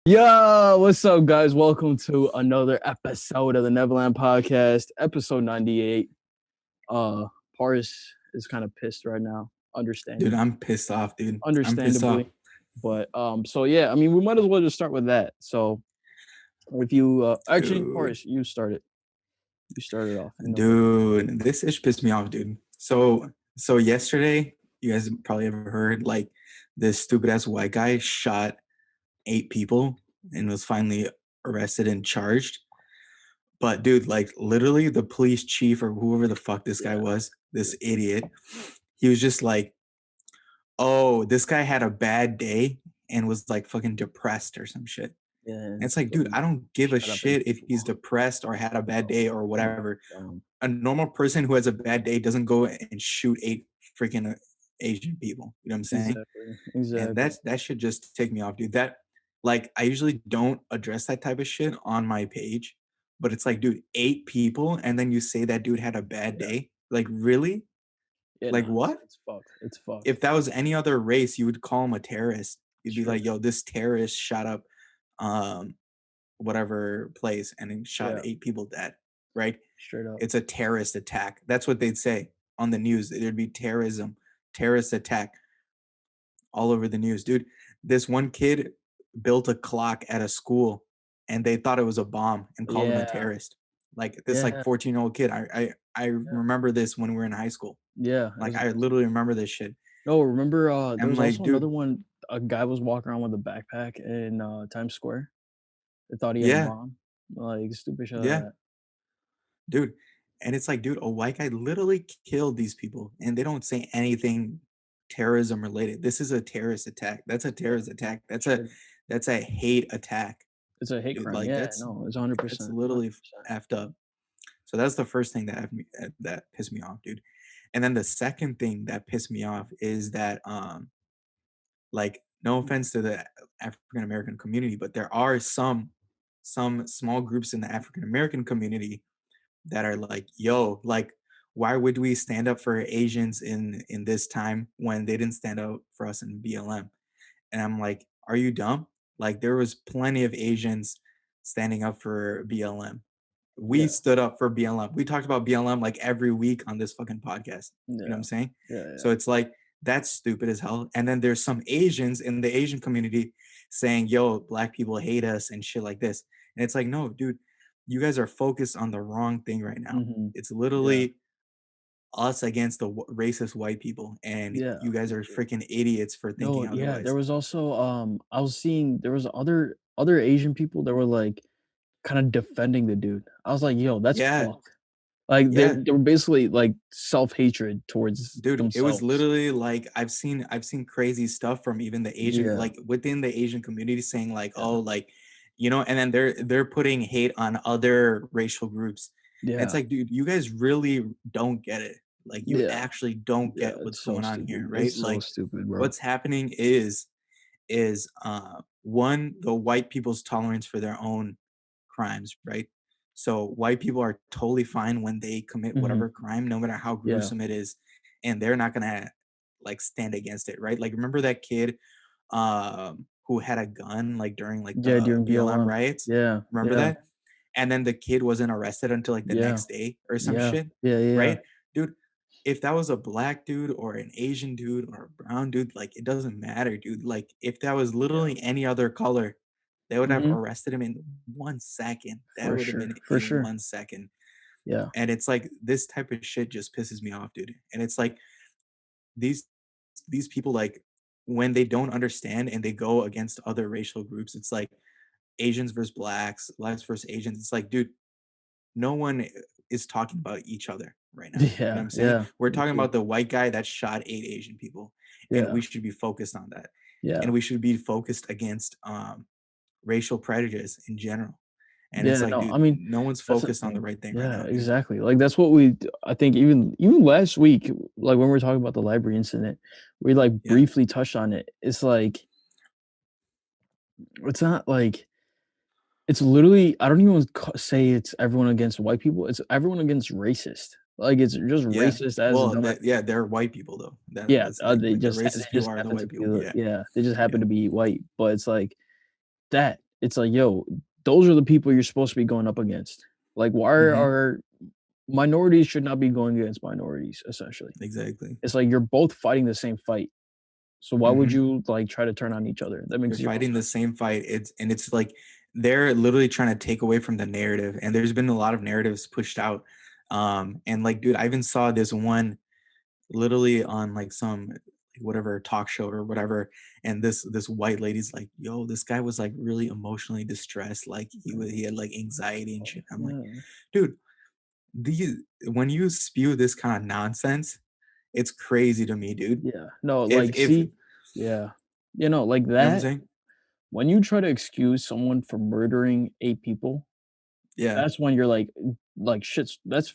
Yo, what's up, guys? Welcome to another episode of the Neverland Podcast, episode 98. Uh, Paris is kind of pissed right now, Dude, understandably. I'm pissed off, dude. I'm pissed off. Understandably. But so yeah, I mean, we might as well just start with that. So if you actually, Dude, Paris, you started. You started off. You know what? dude, this ish pissed me off, dude. So yesterday, you guys probably ever heard like this stupid ass white guy shot 8 people and was finally arrested and charged. But dude, like literally the police chief or whoever the fuck this guy Yeah. was, this idiot, he was just like, oh, this guy had a bad day and was like fucking depressed or some shit. Yeah. And it's like, dude, Fucking I don't give a shut up, eight shit if he's people. depressed or had a bad Bro. day or Come whatever. on. A normal person who has a bad day doesn't go and shoot 8 freaking Asian people. You know what I'm saying? Exactly. And Exactly. that should just take me off, dude. That like I usually don't address that type of shit on my page, but it's like, dude, 8 people, and then you say that dude had a bad Yeah. day. Like, really? Yeah, Like no, what? it's fucked. It's fucked. If that was any other race, you would call him a terrorist. You'd be Straight like, up. yo, this terrorist shot up um whatever place and then shot Yeah. 8 people dead, right? Straight up. It's a terrorist attack. That's what they'd say on the news. There'd be terrorism, terrorist attack all over the news. Dude, this one kid built a clock at a school and they thought it was a bomb and called him a Yeah. terrorist. Like this like Yeah. 14-year-old kid. I Yeah. remember this when we were in high school. Yeah, Like I it's literally remember this shit. no, remember, there I'm was like, also another dude, one, a guy was walking around with a backpack in, Times Square. They thought he had a yeah, bomb, like, stupid shit like yeah, that. dude. And it's like, dude, a white guy literally killed these people and they don't say anything terrorism related. This is a terrorist attack. That's a Yeah, terrorist attack. straight That's a hate attack, it's a hate dude. crime, Like yeah, no, it's that's 100%, literally 100%. effed up. So that's the first thing that pissed me off, dude. And then the second thing that pissed me off is that like no offense to the African American community, but there are some small groups in the African American community that are like, yo, like, why would we stand up for Asians in this time when they didn't stand up for us in BLM? And I'm like, are you dumb? Like, there was plenty of Asians standing up for BLM. We Yeah, stood up for BLM. We talked about BLM like every week on this fucking podcast. You know what yeah, I'm saying? yeah, So yeah, it's like that's stupid as hell. And then there's some Asians in the Asian community saying, "Yo, black people hate us" and shit like this. And it's like, no, dude, you guys are focused on the wrong thing right now. mhm, It's yeah, literally us against the racist white people, and yeah, you guys are freaking idiots for no, thinking yeah, there otherwise. was also, I was seeing there was other Asian people that were, like, kinda defending the dude. I was like, "Yo, that's Yeah, fucked." Like, yeah, they were basically, like, self-hatred towards dude, it was themselves. literally like I've seen crazy stuff from even the Asian, Yeah, like within the Asian community saying like, yeah, oh, like, and then they're putting hate on other racial groups. And it's yeah, like, dude, you guys really don't get it. Like you yeah, actually don't yeah, get what's it's so going on here, stupid. right? It's so Like stupid, bro. what's happening is one, the white people's tolerance for their own crimes, right? So white people are totally fine when they commit Mhm, whatever crime, no matter how yeah. gruesome it is, and they're not gonna like stand against it, right? Like remember that kid who had a gun like during like Yeah, the during BLM BLM. riots? Yeah, Remember yeah, that? And then the kid wasn't arrested until like the yeah, next day or some yeah, shit, yeah, yeah, yeah. right? Dude, if that was a black dude or an Asian dude or a brown dude, like it doesn't matter, dude. Like if that was Yeah. literally any other color, they would have Mhm. arrested him in 1 second. That For would have sure, been for in sure. 1 second. Yeah. And it's like this type of shit just pisses me off, dude. And it's like these these people like when they don't understand and they go against other racial groups, it's like Asians versus blacks, blacks versus Asians. It's like, dude, no one is talking about each other right now. You know what Yeah, I'm saying? yeah, We're me talking too. about the white guy that shot 8 Asian people, and Yeah, we should be focused on that. And yeah. we should be focused against racial prejudice in general. And it's Yeah, like, no, I dude, mean, no one's that's the focused on the thing. right thing right Yeah, now, dude. exactly. Like, that's what we d I think even last week, like, when we were talking about the library incident, we, like, Yeah. briefly touched on it. It's like it's not like it's literally I don't even say it's everyone against white people, it's everyone against racist. Like, it's just Yeah. racist as a Well, dumbass. yeah, they're white people though. Yeah, That's the thing. Like the they racist people just are the happen to white be people. the Yeah. yeah, they just happen Yeah. to be white, but it's like that it's like, yo, those are the people you're supposed to be going up against. Like, why Mhm. are minorities should not be going against minorities, essentially. Exactly. It's like you're both fighting the same fight. So why would Mhm. you like try to turn on each other? That makes You're zero fighting the sense. same fight. It's like they're literally trying to take away from the narrative, and there's been a lot of narratives pushed out. And like, dude, I even saw this one literally on like some whatever talk show or whatever, and this white lady's like, "Yo, this guy was like really emotionally distressed, like he had like anxiety and shit." I'm like, Yeah, dude, these when you spew this kind of nonsense, it's crazy to me, dude. yeah. No, If like, if you see, yeah, like know what I'm that. saying? When you try to excuse someone for murdering 8 people, Yeah. that's when you're like shit's that's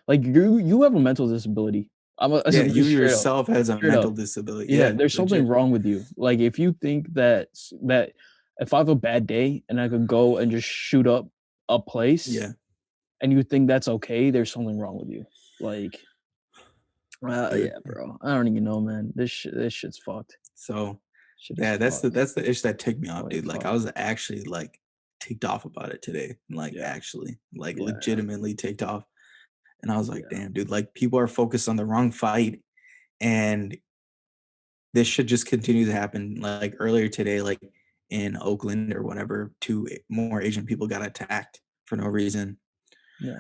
like you have a mental disability. I'm a Yeah, you straight up, yourself has a straight mental up. disability. Yeah, Yeah, there's something legit. wrong with you. Like, if you think that if I have a bad day and I could go and just shoot up a place Yeah, and you think that's okay, there's something wrong with you. Like, dude. yeah, bro. I don't even know, man. This shit's fucked. So Shit is yeah, fucked. that's the issue that ticked me off, Totally dude. Like I fucked. was actually like ticked off about it today. Like Yeah, actually, like yeah, legitimately ticked off. And I was like, yeah. damn, dude, like people are focused on the wrong fight, and this should just continue to happen. Like earlier today, like in Oakland or whatever, more Asian people got attacked for no reason. Yeah.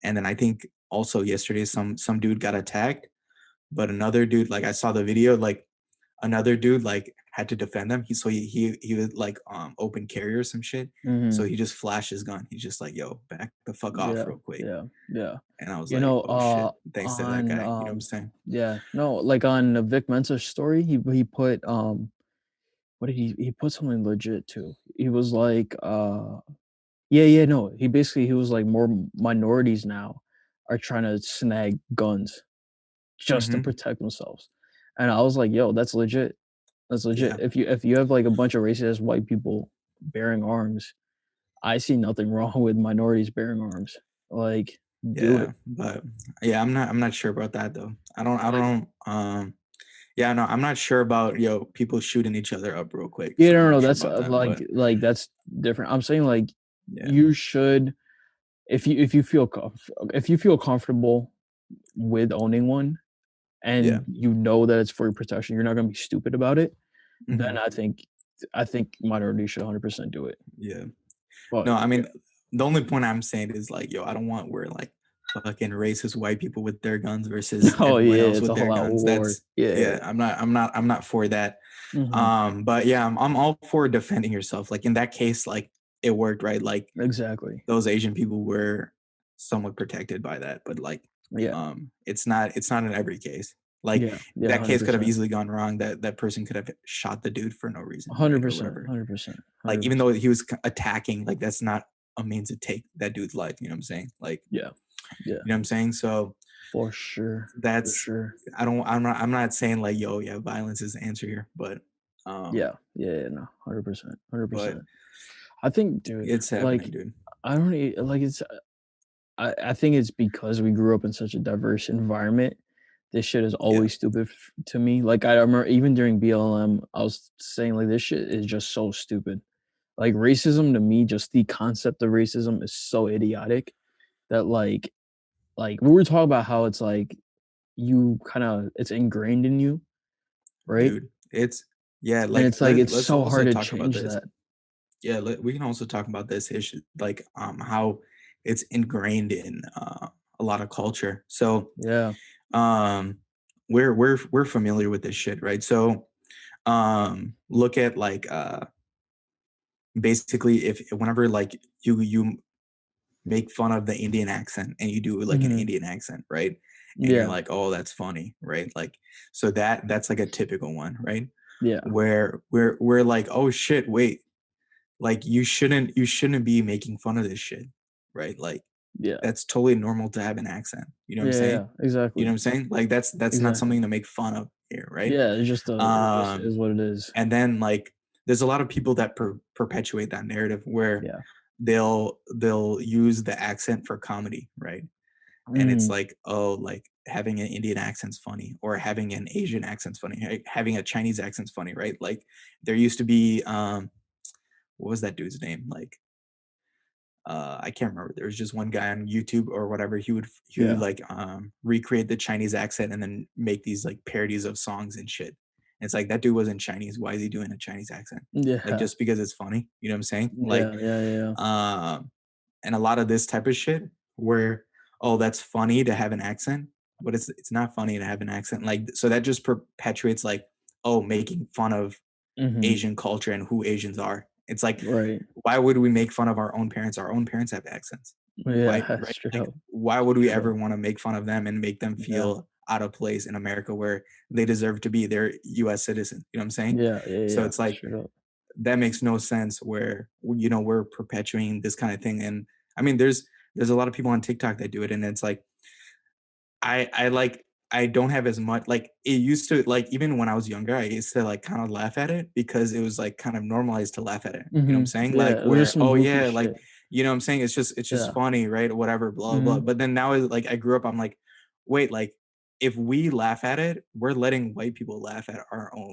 And then I think also yesterday some dude got attacked, but another dude, like I saw the video, like another dude like had to defend them. He was like open carry or some shit. So Mhm. he just flashed his gun. He's just like, yo, back the fuck off Yeah, real quick. yeah, yeah. And I was You like, know, oh shit. Thanks to that on, guy. You know what I'm saying? yeah, no, like on Vic Mensa's story, he put, what did he put something legit too. He was like, yeah, yeah, no, he was like more minorities now are trying to snag guns just to Mm-hmm. protect themselves. And I was like, yo, that's legit. That's legit. Yeah. If you have like a bunch of racist white people bearing arms, I see nothing wrong with minorities bearing arms. Like, do Yeah. it. But yeah, I'm not sure about that though. I don't yeah, no, I'm not sure about people shooting each other up real quick. Yeah, So I'm no, no, not sure that's, about that. But that's different. I'm saying, like, yeah. you should if you feel comfortable with owning one Yeah. and you know that it's for your protection, you're not gonna be stupid about it, Hmm. then I think minorities should 100% do it. Yeah. But No, I yeah. mean, the only point I'm saying is like, yo, I don't want where like fucking racist white people with their guns versus Oh, everyone yeah, else it's with a their whole out guns. war. That's Yeah. yeah, I'm not for that. Mhm. But yeah, I'm all for defending yourself. Like in that case, like it worked, right? Like Exactly. those Asian people were somewhat protected by that, but like Yeah. it's not in every case. Like Yeah. Yeah, that case could have 100%. easily gone wrong. That person could have shot the dude for no reason, right? Or 100%, whatever. 100%, Like even though 100%. he was attacking, like that's not a means to take that dude's life. You know what I'm saying? Like Yeah. Yeah. you know what I'm saying? So For sure. For that's sure. I'm not saying like yo yeah violence is the answer here, but um Yeah. Yeah, yeah, no, 100%, but 100%. I think, dude, it's happening, like, dude. I don't like, I think it's because we grew up in such a diverse environment. This shit is Yeah, always stupid to me. Like, I remember even during BLM, I was saying, like, this shit is just so stupid. Like, racism to me, just the concept of racism is so idiotic that, like we were talking about how it's like you kind of it's ingrained in you, right? dude. It's yeah. And Like it's like it's let's so also hard to talk about change this. that. Yeah, we can also talk about this issue, like how it's ingrained in a lot of culture. So Yeah. um we're familiar with this shit, right? So look at like basically if whenever like you make fun of the Indian accent and you do like an Mhm. Indian accent, right? And you're Yeah. like, oh, that's funny, right? Like so that's like a typical one, right? Yeah. Where we're like, oh shit, wait, like you shouldn't be making fun of this shit, right? Like Yeah. that's totally normal to have an accent. You know what I'm Yeah, saying? yeah, You know what exactly. I'm saying? Like that's not Exactly. something to make fun of here, right? Yeah, it just Um is what it is. and then like there's a lot of people that perpetuate that narrative where Yeah. they'll use the accent for comedy, right? And it's Mm. like, oh, like having an Indian accent's funny, or having an Asian accent's funny, having a Chinese accent's funny, right? Like there used to be what was that dude's name? Like, I can't remember. There was just one guy on YouTube or whatever. He would Yeah. like recreate the Chinese accent and then make these like parodies of songs and shit. And it's like that dude wasn't Chinese. Why is he doing a Chinese accent? Like Yeah. just because it's funny. You know what I'm saying? Like, Yeah, yeah, yeah. um, and a lot of this type of shit where, oh, that's funny to have an accent, but it's not funny to have an accent. Like, so that just perpetuates like, oh, making fun of Mhm. Asian culture and who Asians are. It's like, Right. why would we make fun of our own parents? Our own parents have accents. Why, Yeah, right? straight Like, up, why would we straight up. ever want to make fun of them and make them Yeah. feel out of place in America where they deserve to be? They're US citizens. You know what I'm saying? Yeah, yeah, So yeah, it's like straight up. that makes no sense where we're perpetuating this kind of thing. And I mean, there's a lot of people on TikTok that do it, and it's like I like I don't have as much like it used to like even when I was younger, I used to like kind of laugh at it because it was like kind of normalized to laugh at it. You know what I'm Mhm. saying? Like Yeah, it was just where, some oh goofy yeah, like shit. you know what I'm saying? It's just Yeah. funny, right? Whatever, blah blah. Mhm. But then now like I grew up, I'm like, wait, like if we laugh at it, we're letting white people laugh at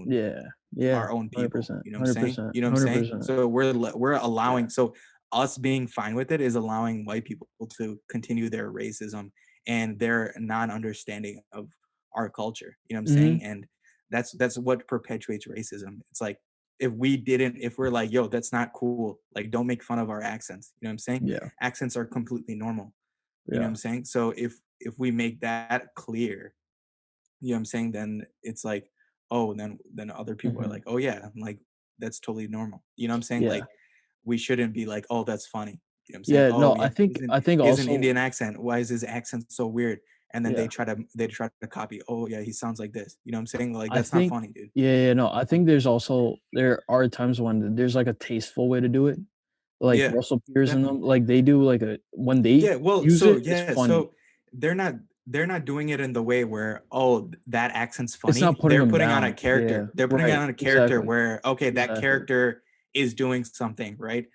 Yeah. Yeah. our own people. 100%, You know what I'm saying? 100%, You know what I'm saying? 100%. So we're Yeah. allowing so us being fine with it is allowing white people to continue their racism and their non-understanding of our culture. You know what I'm Mhm. saying? And that's what perpetuates racism. It's like if we're like, yo, that's not cool. Like, don't make fun of our accents. You know what I'm saying? Yeah. Accents are completely normal. You know what Yeah. I'm saying? So if we make that clear, you know what I'm saying? Then it's like, oh, then other people are Mhm. like, oh yeah, like that's totally normal. You know what I'm saying? Yeah. Like we shouldn't be like, oh, that's funny. You know what I'm saying? Yeah, Oh no, yeah, I think he has an also Indian accent. Why is his accent so weird? And then yeah. they try to copy. Oh yeah, he sounds like this. You know what I'm saying? Like I that's not think funny, dude. yeah, yeah, no, I think there's also there are times when there's, like, a tasteful way to do it, like Yeah, Russell Peters and them, definitely. like, they do, like, a when they Yeah, well, use so it, it's yeah, funny. so they're not they're not doing it in the way where, oh, that accent's It's funny. not putting They're them putting on a down. Yeah, character. They're putting right, on a character exactly, where, okay, that exactly. character is doing something, right?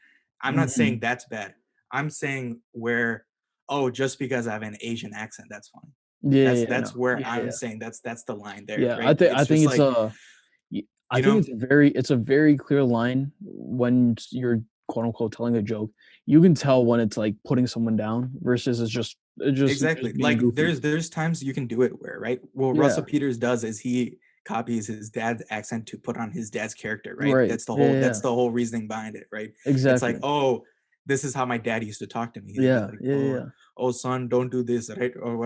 I'm not saying Mhm. that's bad. I'm saying where, oh, just because I have an Asian accent, that's funny. Yeah, That's yeah, yeah, no. that's where Yeah, I'm yeah. saying that's the line there, Yeah, right? I It's think just it's like, y I you think know, it's a very clear line when you're, quote, unquote, "telling a joke." You can tell when it's, like, putting someone down versus it's just you're exactly. just being Like goofy. there's times you can do it where, right? Well, Russell Yeah, Peters does is he copies his dad's accent to put on his dad's character, right? right. That's the Yeah, whole yeah, that's yeah. the whole reasoning behind it, right? It's like, Exactly. oh, this is how my dad used to talk to me. He'd be Yeah, like, yeah, oh, yeah. oh son, don't do this, right? Yeah, Or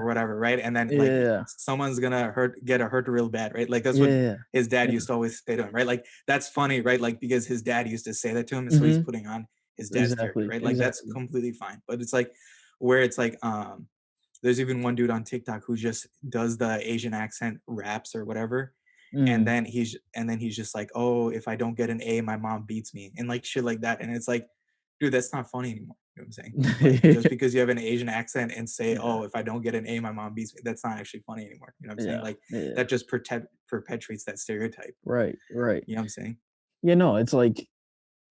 whatever, right? And then yeah, like yeah, someone's gonna get hurt real bad, right? Like that's yeah, what yeah, his dad yeah. used to always say to him, right? Like that's funny, right? Like because his dad used to say that to him, and so he's Mhm. putting on his dad's character, Exactly, right? Like that's exactly. completely fine. But it's like where it's like there's even one dude on TikTok who just does the Asian accent raps or whatever. Mm. And then he's just like, "Oh, if I don't get an A, my mom beats me." And like shit like that. And it's like, dude, that's not funny anymore. You know what I'm saying? Like just because you have an Asian accent and say, Yeah, "Oh, if I don't get an A, my mom beats me." That's not actually funny anymore. You know what I'm saying? yeah, Like yeah. that just perpetuates that stereotype. Right, right. You know what I'm saying? Yeah, no, it's like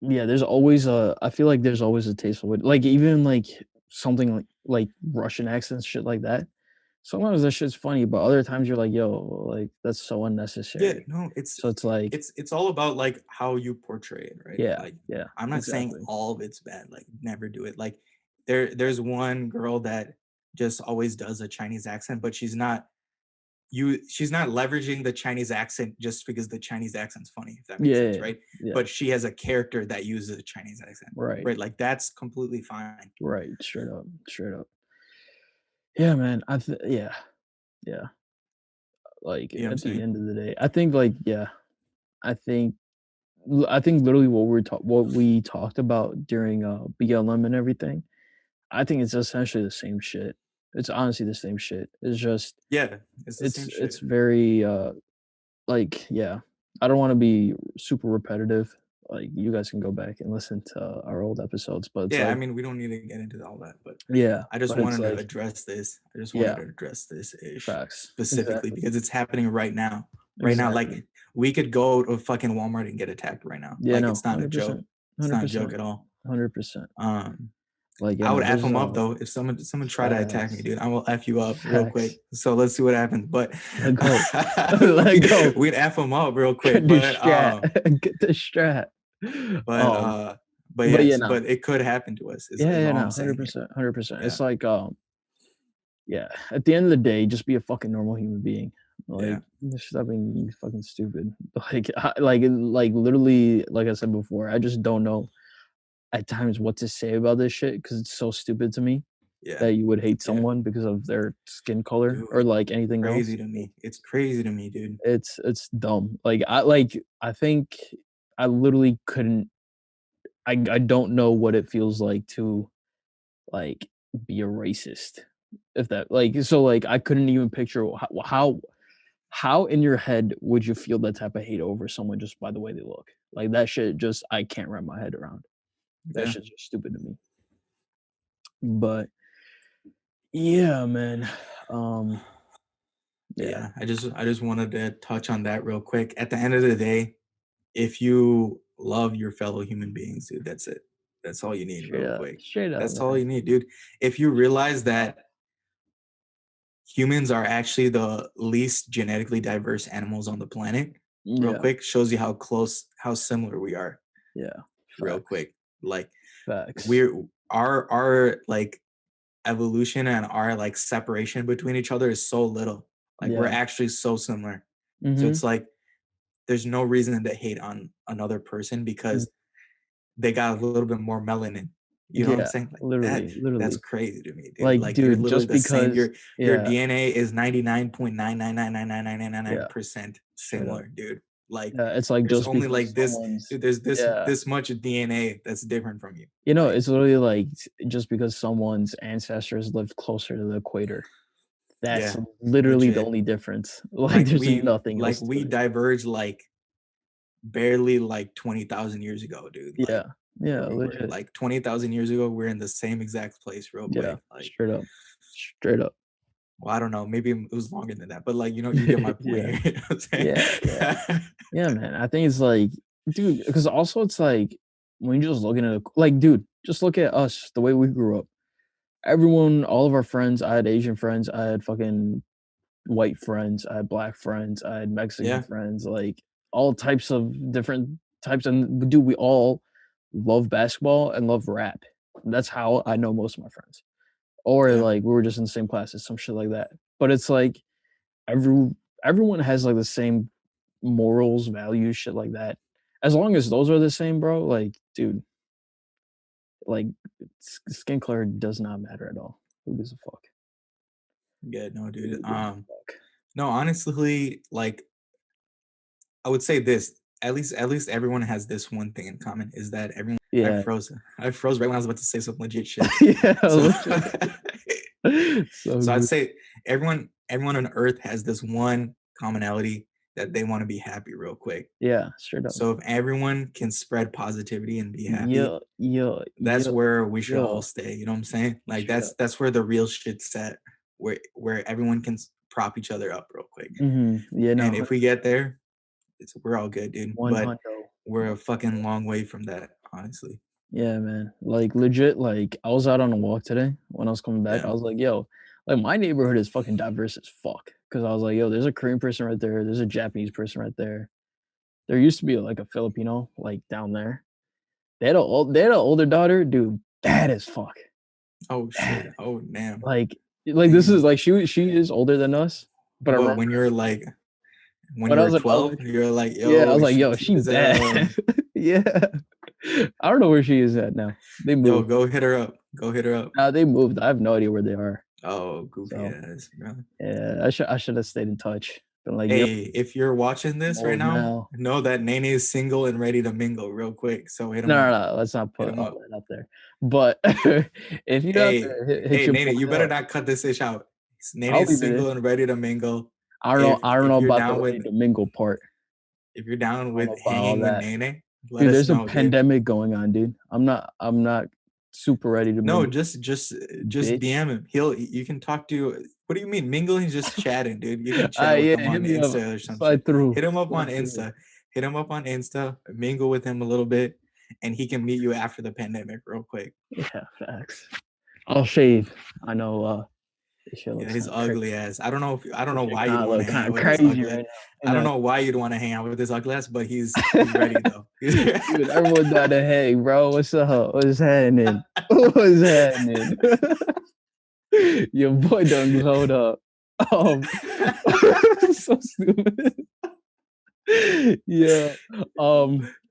yeah, there's always a I feel like there's always a tasteful way like, even, like, something like Russian accents, shit like that. Sometimes that shit's funny, but other times you're like, "Yo, like, that's so Yeah, unnecessary." no, So it's like it's all about like how you portray it, right? yeah, Like yeah, I'm not saying exactly. all of it's bad, like never do it. Like there's one girl that just always does a Chinese accent, but she's not leveraging the Chinese accent just because the Chinese accent's funny, if that makes Yeah, yeah, sense, yeah. right? Yeah, But she has a character that uses a Chinese accent, right, right? Like that's completely fine. right, straight up, straight up. Yeah, man, yeah, yeah, like, You know what I'm at the saying? end of the day, I think, like yeah, I think I think literally what we talked about during, BLM and everything, I think it's essentially the same shit. It's honestly the same shit. It's just Yeah, it's the same it's shit. very, like, yeah, I don't wanna be super repetitive, like, you guys can go back and listen to our old episodes, but it's Yeah, I like mean, we don't need to get into all that, but yeah, I just but it's wanted to like address this. I just wanted yeah, to address this ish facts. specifically Exactly, because it's happening right now. Right now, exactly. like we could go to fucking Walmart and get attacked right now. Yeah, Like no, it's not a joke. 100%, It's not a joke 100%, at all. 100%. Um, Like, yeah, I would no, f there's, them up though. If someone try to attack me, facts, dude, I will f you up real quick. facts. So let's see what happens. But Let go. Let go. we'd f them up real quick. Get the But strat. Get the strat. But, Um, uh but but yeah, yes, no. but it could happen to us Yeah, is yeah, all no, I'm saying here. 100%, 100%. Yeah, It's like, yeah, at the end of the day, just be a fucking normal human being. Like, yeah, just stop being fucking stupid. Like literally, like I said before, I just don't know at times what to say about this shit because it's so stupid to me yeah, that you would hate yeah. someone because of their skin color or Dude, like anything crazy else. to me. It's crazy to me, dude. It's dumb. I think I literally couldn't. I don't know what it feels like to like be a racist. If that like so like I couldn't even picture how in your head would you feel that type of hate over someone just by the way they look? Like that shit just I can't wrap my head around. That Yeah. shit's just stupid to me. But yeah, man. Um But yeah. yeah, I just wanted to touch on that real quick. At the end of the day, if you love your fellow human beings, dude, that's it. That's all you need, real quick. Straight up, That's all man. you need, dude. If you realize that humans are actually the least genetically diverse animals on the planet, real Yeah, quick, shows you how close, how similar we are, yeah. real Facts. quick. Like Facts. we're our like evolution and our like separation between each other is so little. Like we're Yeah. actually so similar. So Mhm. it's like there's no reason to hate on another person Mm. because they got a little bit more melanin. You know what I'm Yeah, saying? Like that, literally, that's literally. crazy to me, dude. Like, Like you're dude, literally just the same. because Your yeah, DNA is 99.9999999% yeah, straight up. similar, dude. Like Yeah, it's like there's just only because like this, someone's dude, there's this yeah. this much DNA that's different from you. You know, Like it's literally like just because someone's ancestors lived closer to the equator. That's yeah, literally the legit. only difference. Like, there's nothing Like else to we it. diverged like barely like 20,000 years ago, dude. Yeah. Yeah, We were legit. like 20,000 years ago, we're in the same exact place, real Yeah, quick. Like, straight up. Straight up. well, I don't know, maybe it was longer than that, but like, you get my point Yeah. here. You know what I'm Yeah, yeah. saying? Yeah, man. I think it's like, dude, because also it's like when you're just looking at like, dude, just look at us, the way we grew up. Everyone, all of our friends, I had Asian friends, I had fucking white friends, I had black friends, I had Mexican Yeah, friends, like all types of different types. And dude, we all love basketball and love rap. That's how I know most of my friends. Or yeah, like we were just in the same classes, some shit like that. But it's like every everyone has like the same morals, values, shit like that. As long as those are the same, bro, like, dude, like skin color does not matter at all. Who gives a fuck? yeah, no, dude. Who gives a fuck? No, honestly, like I would say this. At least everyone has this one thing in common is that everyone I Yeah. froze. I froze right when I was about to say some legit shit. Yeah, So literally. So so I'd good. say everyone on earth has this one commonality that they want to be happy real quick. Yeah, straight up. So if everyone can spread positivity and be happy, Yeah, yeah, that's yeah, where we should all yeah, stay. You know what I'm saying? Like straight that's up. that's where the real shit's set, where everyone can prop each other up real quick. Mhm. Yeah, no, And if we 100%. get there, we're all good, dude. One But hundo. we're a fucking long way from that, honestly. Yeah, man. Like legit, like I was out on a walk today when I was coming back. I Yeah, was like, yo, like my neighborhood is fucking diverse as fuck. Cause I was like, yo, there's a Korean person right there. There's a Japanese person right there. There used to be like a Filipino like down there. They had an older daughter, dude, bad as fuck. oh Bad. shit, oh damn, Like this is damn. like she is older than us. But I What remember when you're like when when you I were was in 12, elementary. you're like, Yeah, I yo, was like, she yo, cute she as bad. hell. Yeah. I don't know where she is at now. They Yo, moved. go hit her up. Go hit her up. They moved. I have no idea where they are. Oh, goofy So ass, bro. yeah, I should have stayed in touch. Been like, yo, Hey, if you're watching I'm this right old now, now. know that Nene is single and ready to mingle real quick. So hit him No, up. no, no. Let's not Hit put him all up. that out there. But if you're out Hey, there, hit hey, your Nene, you boy better up. not cut this ish out. Nene I'll is leave it in. single and ready to mingle. I don't know. If I don't if know you're about the down ready with to mingle part. if you're down I don't with know about all hanging with that. Nene, let Dude, us there's a know, dude. pandemic going on, dude. I'm not super ready to No, mingle, just bitch. DM him. You can talk to. What do you mean mingling? Just chatting, dude. You can chat with Yeah, him hit on me up. Insta or some shit. Slide through. Hit him up on Slide through. Insta. Hit him up on Insta. Mingle with him a little bit, and he can meet you after the pandemic, real quick. Yeah, facts. I'll shave. I know This shit Yeah, looks his kind of crazy. ugly ass. I don't This know shit why you'd kind of want look to hang kind out of with this crazy ugly ass. right now. I And don't know why you'd want to hang out with this ugly ass, but he's ready dude, though. everyone down the hey, bro, what's happening? What's happening? Your boy done glowed up. Um, so stupid. Yeah.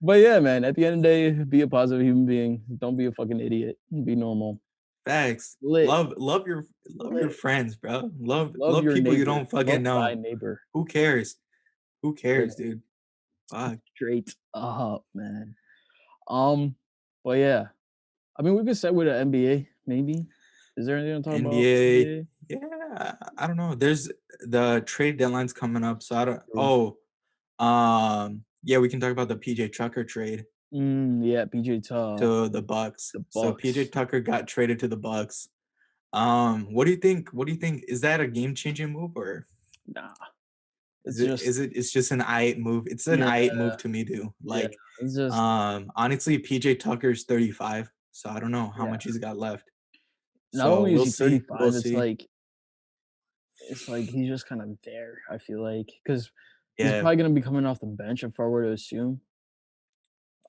But yeah, man, at the end of the day, be a positive human being. Don't be a fucking idiot. Be normal. Facts. Lit. Love your Lit. friends, bro. Love Love your people you neighbor. don't fucking Love thy know. neighbor. Who cares? Who Yeah, cares, dude? Fuck. straight up, man. Um, but yeah. I mean, we could segue to NBA, maybe. Is there anything to talk about NBA. NBA? Yeah, I don't know. There's the trade deadline's coming up, so I don't. True. Oh, yeah, we can talk about the PJ Tucker trade Yeah, PJ Tuck, to the Bucks. the So PJ Bucks. Tucker got traded to the Bucks. What do you think? What do you think? Is that a game changing move, or Nah, is it's it just is it it's just an I move? It's an yeah, I move to me too. yeah. Like, It's just honestly, PJ Tucker's 35, so I don't know how yeah. much he's got left. Not So only is we'll he see. We'll 35, see. it's like he's just kind of there. I feel like because he's Yeah. probably gonna be coming off the bench if I were to assume.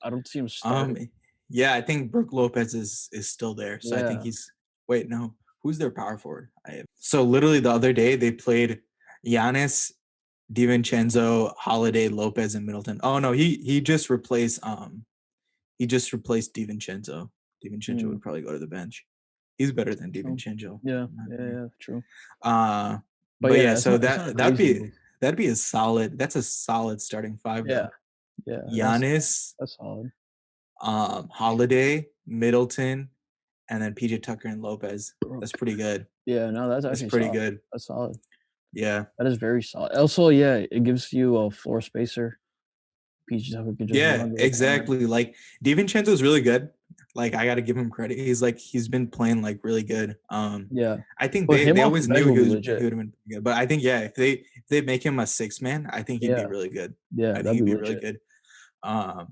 I don't see him Um, starting. yeah, I think Brooke Lopez is still there. So I think Yeah. he's wait, no. Who's their power forward? So literally the other day they played Giannis, DiVincenzo, Holiday, Lopez, and Middleton. Oh no, he just replaced DiVincenzo. DiVincenzo Mm, would probably go to the bench. He's better than true. DiVincenzo, Yeah, in my yeah, opinion. yeah, true. Uh But but yeah, yeah, so it's not a that'd crazy be move. that's a solid starting five Yeah, though. yeah, Giannis, that's solid. Holiday, Middleton, and then PJ Tucker and Lopez. That's Brooke. pretty good. Yeah, no, that's That's actually pretty solid. good. That's solid. Yeah. That is very solid. Also, yeah, it gives you a floor spacer. PG Tucker could just Yeah, run to the corner. exactly. Like DiVincenzo's really good. Like I gotta give him credit. He's been playing like really good. Yeah. I think But him they off the always bench knew will be he legit. would have been good. But I think yeah, if they make him a six man, I think he'd be Yeah. really good. Yeah, I think that'd he'd be be really legit. good.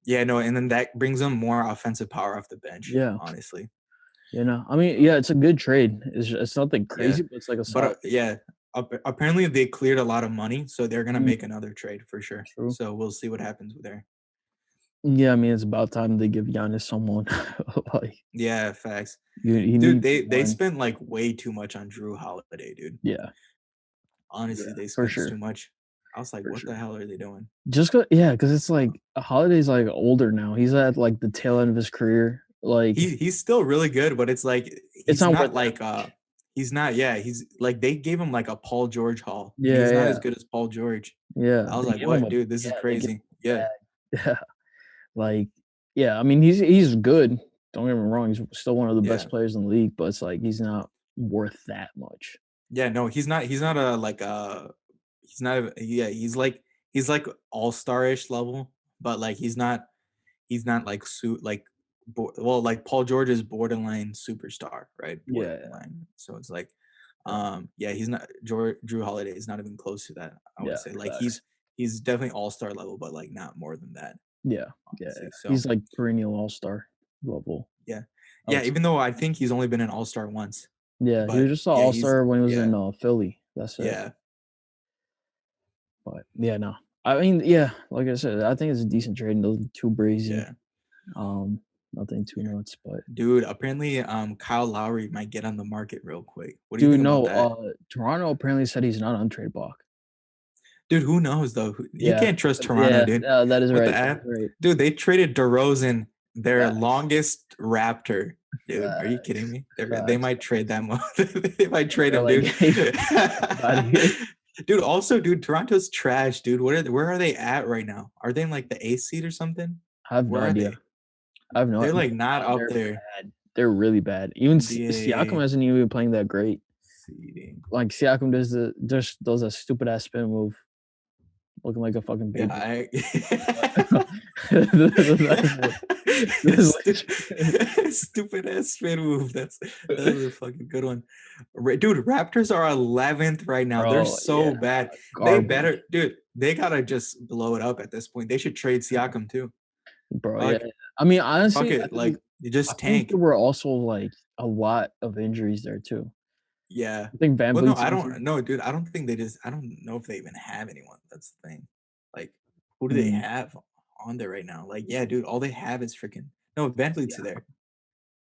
Yeah, no, and then that brings him more offensive power off the bench, Yeah. honestly. You know, I mean, yeah, it's a good trade. It's nothing Yeah. crazy, but it's like a But solid yeah, apparently they cleared a lot of money, so they're gonna mm, make another trade for sure. true. So we'll see what happens with there. Yeah, I mean, it's about time they give Giannis someone. Like, Yeah, facts. he Dude, needs they someone. spent like way too much on Drew Holiday, dude. Yeah, yeah, Honestly, they for spent too sure, much. I was like, for what the sure. hell are they doing? Just 'cau yeah, because it's like Holiday's, like, older now. He's at, like, the tail end of his career. Like, He's still really good, but it's like it's not worth that much. he's not, yeah, he's like they gave him like a Paul George haul, and Yeah, he's not as yeah, good as Paul George. yeah. I was They like, gave him what, a dude, this is yeah, they gave crazy. him a Yeah. bag. Yeah, like, yeah, I mean, he's good. Don't get me wrong, he's still one of the Yeah. best players in the league, but it's like he's not worth that much. Yeah, no, he's not a like he's not yeah, he's like all-star-ish level, but like he's not like like well, like Paul George is borderline superstar, right? Yeah, yeah, Borderline. So it's like yeah, yeah, he's not Drew Holiday is not even close to that, I would yeah, say. Like facts. he's definitely all-star level, but like not more than that, Yeah, yeah, yeah. honestly. So, He's like perennial all-star level, yeah. I Yeah, would say. even though I think he's only been an all-star once, Yeah, he was but just an yeah, he's all-star when he was yeah. in, Philly. That's it. Yeah. But yeah, no. I mean, yeah, like I said, I think it's a decent trade. Nothing too brazy. Yeah. Nothing too nuts. But Dude, apparently, Kyle Lowry might get on the market real quick. What do you dude, think about no. that? Toronto apparently said he's not on trade block. Dude, who knows though? You Yeah, can't trust Toronto, yeah. dude. That is What the right. That is app? right. Dude, they traded DeRozan, their Facts. longest Raptor. Dude, are you kidding Facts. me? They Facts. might trade that they might trade They're him, like, dude. hey, get the fuck out of here. Dude, also, dude, Toronto's trash, dude. Where are they at right now? Are they in like the eighth seed or something? I have no Where are idea. they? I have They're no. like not up They're there. bad. They're really bad. Even Siakam NBA hasn't even been playing that great. seeding. Like Siakam does a stupid ass spin move, looking like a fucking Yeah, baby. That's it. That's like Stupid ass spin move. That's a fucking good one. Dude, Raptors are 11th right now. They're bro, yeah, so bad. They garbage, better, dude. They gotta just blow it up at this point. They should trade Siakam too. bro. Yeah, Fuck, I mean, fuck honestly, it. Like you I just think tank. there were also like a lot of injuries there too. Yeah. I think Van Well, no, Vliet's I injured. don't no, dude, I don't think they just I don't know if they even have anyone, that's the thing. Like, who do they Mm, have on there right now? Like, yeah, dude, all they have is freaking no, Van Vliet's yeah. there.